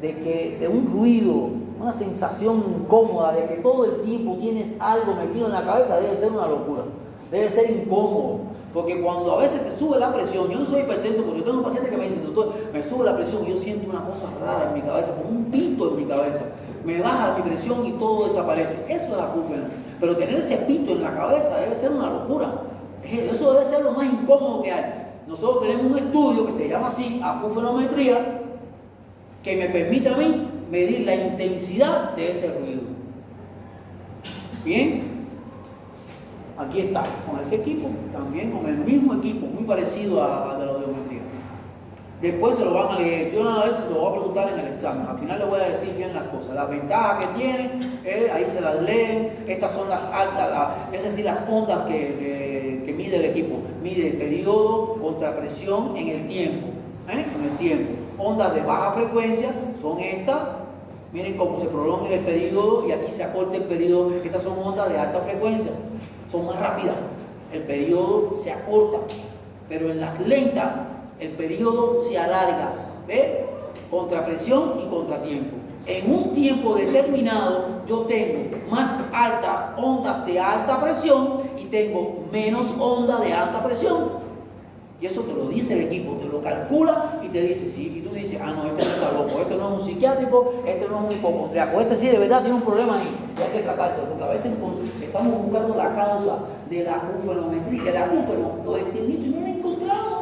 de un ruido, una sensación incómoda, de que todo el tiempo tienes algo metido en la cabeza, debe ser una locura. Debe ser incómodo. Porque cuando a veces te sube la presión, yo no soy hipertenso, porque yo tengo pacientes que me dicen, doctor, me sube la presión y yo siento una cosa rara en mi cabeza, como un pito en mi cabeza. Me baja mi presión y todo desaparece. Eso es acúfeno. Pero tener ese pito en la cabeza debe ser una locura. Eso debe ser lo más incómodo que hay. Nosotros tenemos un estudio que se llama así, acufenometría, que me permite a mí medir la intensidad de ese ruido. Bien. Aquí está, con ese equipo, también con el mismo equipo, muy parecido a de la audiometría. Después se lo van a leer, yo una vez lo voy a preguntar en el examen, al final les voy a decir bien las cosas. Las ventajas que tienen, ahí se las leen, estas son las altas, es decir, las ondas que mide el equipo. Mide el periodo, contrapresión en el tiempo, con el tiempo. Ondas de baja frecuencia son estas, Miren cómo se prolonga el periodo y aquí se acorta el periodo. Estas son ondas de alta frecuencia, son más rápidas. El periodo se acorta, pero en las lentas el periodo se alarga. ¿Ves? Contrapresión y contratiempo. En un tiempo determinado yo tengo más altas ondas de alta presión y tengo menos ondas de alta presión. Y eso te lo dice el equipo, te lo calcula y te dice, sí, y tú dices, ah, no, este no está loco, este no es un psiquiátrico, este no es un hipocondriaco, este sí de verdad tiene un problema ahí, y hay que tratárselo, porque a veces estamos buscando la causa de la acufenometría, de la acufenometría, y no la encontramos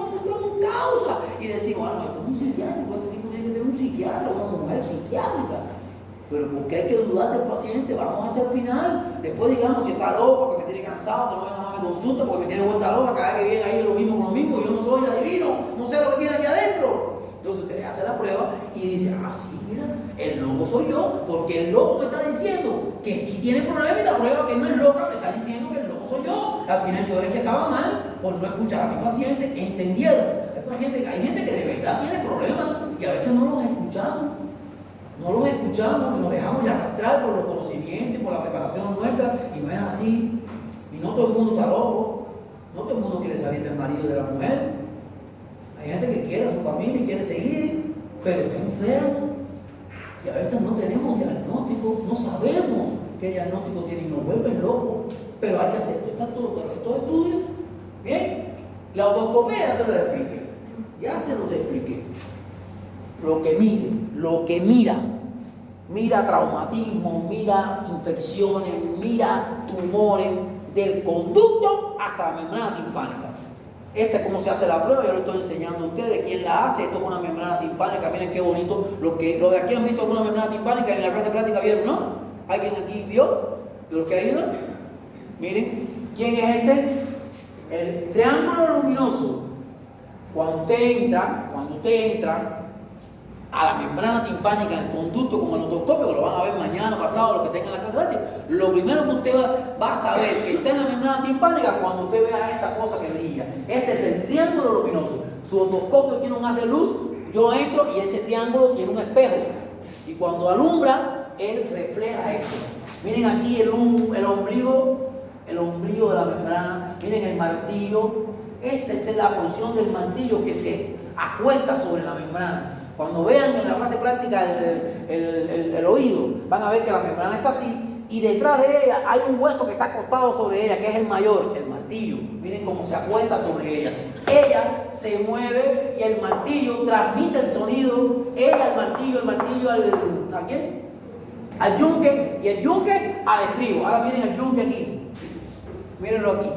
causa, y decimos, ah, no, esto es un psiquiátrico, este tipo tiene que tener un psiquiatra, una mujer psiquiátrica. Pero porque hay que dudar del paciente, vamos hasta el final, después digamos si está loco, porque me tiene cansado, que no venga más a mi consulta, porque me tiene vuelta loca, cada vez que viene ahí es lo mismo con lo mismo, yo no soy adivino, no sé lo que tiene aquí adentro. Entonces usted hace la prueba y dice, ah sí, mira, el loco soy yo, porque el loco me está diciendo que sí tiene problema y la prueba que no es loca me está diciendo que el loco soy yo. Al final yo era el que estaba mal por no escuchar a mi paciente, entendieron. Hay gente que de verdad tiene problemas y a veces no los escuchamos. No los escuchamos y nos dejamos ya arrastrar por los conocimientos y por la preparación nuestra, y no es así. Y no todo el mundo está loco, no todo el mundo quiere salir del marido y de la mujer. Hay gente que quiere a su familia y quiere seguir, pero está enfermo. Y a veces no tenemos diagnóstico, no sabemos qué diagnóstico tiene y nos vuelven locos. Pero hay que hacer estos estudios. Bien, la autoscopia ya se los expliqué, ya se los expliqué. Lo que mide, lo que mira traumatismo, mira infecciones, mira tumores del conducto hasta la membrana timpánica. Esta es cómo se hace la prueba, yo lo estoy enseñando a ustedes quién la hace. Esto es una membrana timpánica, miren qué bonito. Los de aquí han visto alguna membrana timpánica en la clase práctica, ¿vieron, no? ¿Alguien aquí vio? ¿De los que ha ido? Miren, ¿quién es este? El triángulo luminoso. Cuando usted entra a la membrana timpánica, el conducto con el otoscopio, que lo van a ver mañana, pasado, lo que tengan en la clase práctica, lo primero que usted va a saber que está en la membrana timpánica cuando usted vea esta cosa que brilla. Este es el triángulo luminoso. Su otoscopio tiene un haz de luz, yo entro y ese triángulo tiene un espejo. Y cuando alumbra, él refleja esto. Miren aquí el ombligo de la membrana, miren el martillo. Esta es la posición del martillo que se acuesta sobre la membrana. Cuando vean en la clase práctica el oído, van a ver que la membrana está así y detrás de ella hay un hueso que está acostado sobre ella, que es el mayor, el martillo. Miren cómo se acuesta sobre ella. Ella se mueve y el martillo transmite el sonido. Ella, el martillo ¿a quién? Al yunque, y el yunque al estribo. Ahora miren el yunque aquí. Mírenlo aquí.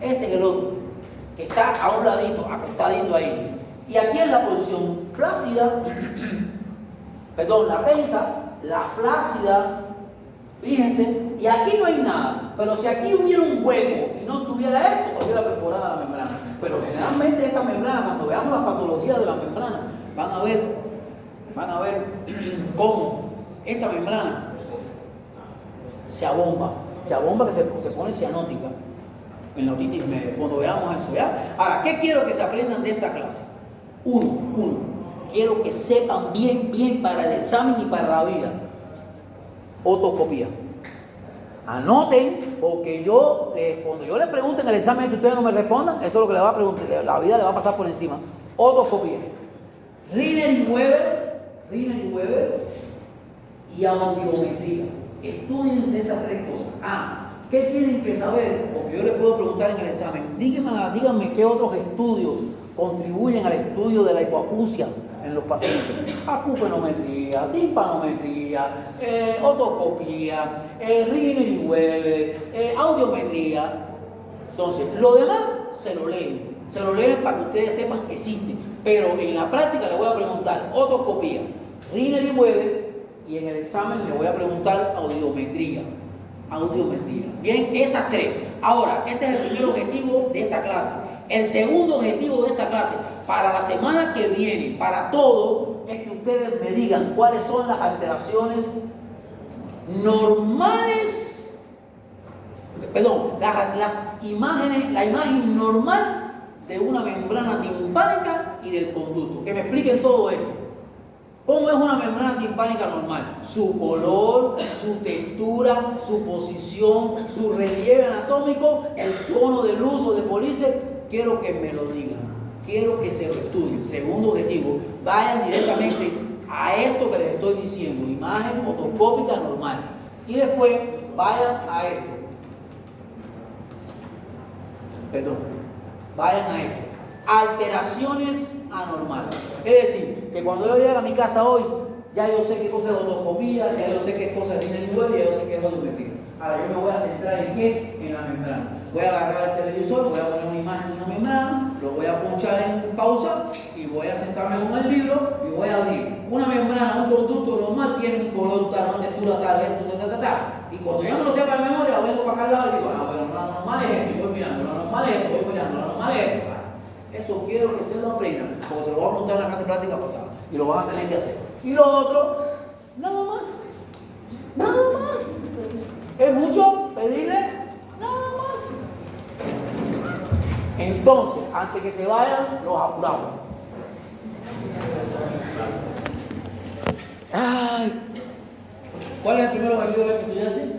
Este que el otro, que está a un ladito, acostadito ahí. Y aquí en la posición flácida, la tensa, la flácida, fíjense, y aquí no hay nada. Pero si aquí hubiera un hueco y no estuviera esto, estuviera perforada la membrana. Pero generalmente esta membrana, cuando veamos las patologías de la membrana, van a ver cómo esta membrana se abomba que se pone cianótica en la otitis media, cuando veamos eso, ¿ya? Ahora, ¿qué quiero que se aprendan de esta clase? Uno, quiero que sepan bien para el examen y para la vida. Otoscopía. Anoten, porque cuando yo les pregunte en el examen, si ustedes no me respondan, eso es lo que le va a preguntar, la vida le va a pasar por encima. Otoscopía. Riner y Weber y audiometría. Estudiense esas tres cosas. ¿Qué tienen que saber? Porque yo les puedo preguntar en el examen. Díganme qué otros estudios contribuyen al estudio de la hipoacusia en los pacientes. Acufenometría, timpanometría, otoscopía, Riner y Weber, audiometría. Entonces, lo demás se lo leen para que ustedes sepan que existen. Pero en la práctica les voy a preguntar otoscopía, Riner y Weber, y en el examen les voy a preguntar audiometría. Bien, esas tres. Ahora, ese es el primer objetivo de esta clase. El segundo objetivo de esta clase, para la semana que viene, para todo, es que ustedes me digan cuáles son las alteraciones normales, las imágenes, la imagen normal de una membrana timpánica y del conducto. Que me expliquen todo esto. ¿Cómo es una membrana timpánica normal? Su color, su textura, su posición, su relieve anatómico, el cono de luz o de pólice. Quiero que me lo digan. Quiero que se lo estudien. Segundo objetivo, vayan directamente a esto que les estoy diciendo, imagen fotoscópica normal. Y después vayan a esto. Perdón, vayan a esto. Alteraciones anormales. Es decir, que cuando yo llegue a mi casa hoy, ya yo sé qué cosa es otoscopía, ya yo sé qué cosa es interior, ya yo sé qué es odometría. Ahora yo me voy a centrar en qué, en la membrana. Voy a agarrar el televisor, voy a poner una imagen de una membrana, lo voy a punchar en pausa y voy a sentarme con el libro y voy a abrir. Una membrana, un conducto normal tiene un color tal, una textura tal, esto, tal. Y cuando yo me lo sepa de memoria, vengo para acá al lado y digo, bueno, lo normal es esto, y voy mirando, lo normal es esto, voy mirando, lo normal es esto. Eso quiero que se lo aprendan, porque se lo voy a preguntar en la clase práctica pasada y lo van a tener que hacer. Y lo otro, nada más. Nada más. ¿Es mucho pedirle? Nada más. Entonces, antes que se vayan, los apuramos. Ay, ¿cuál es el primer objetivo que estudiaste?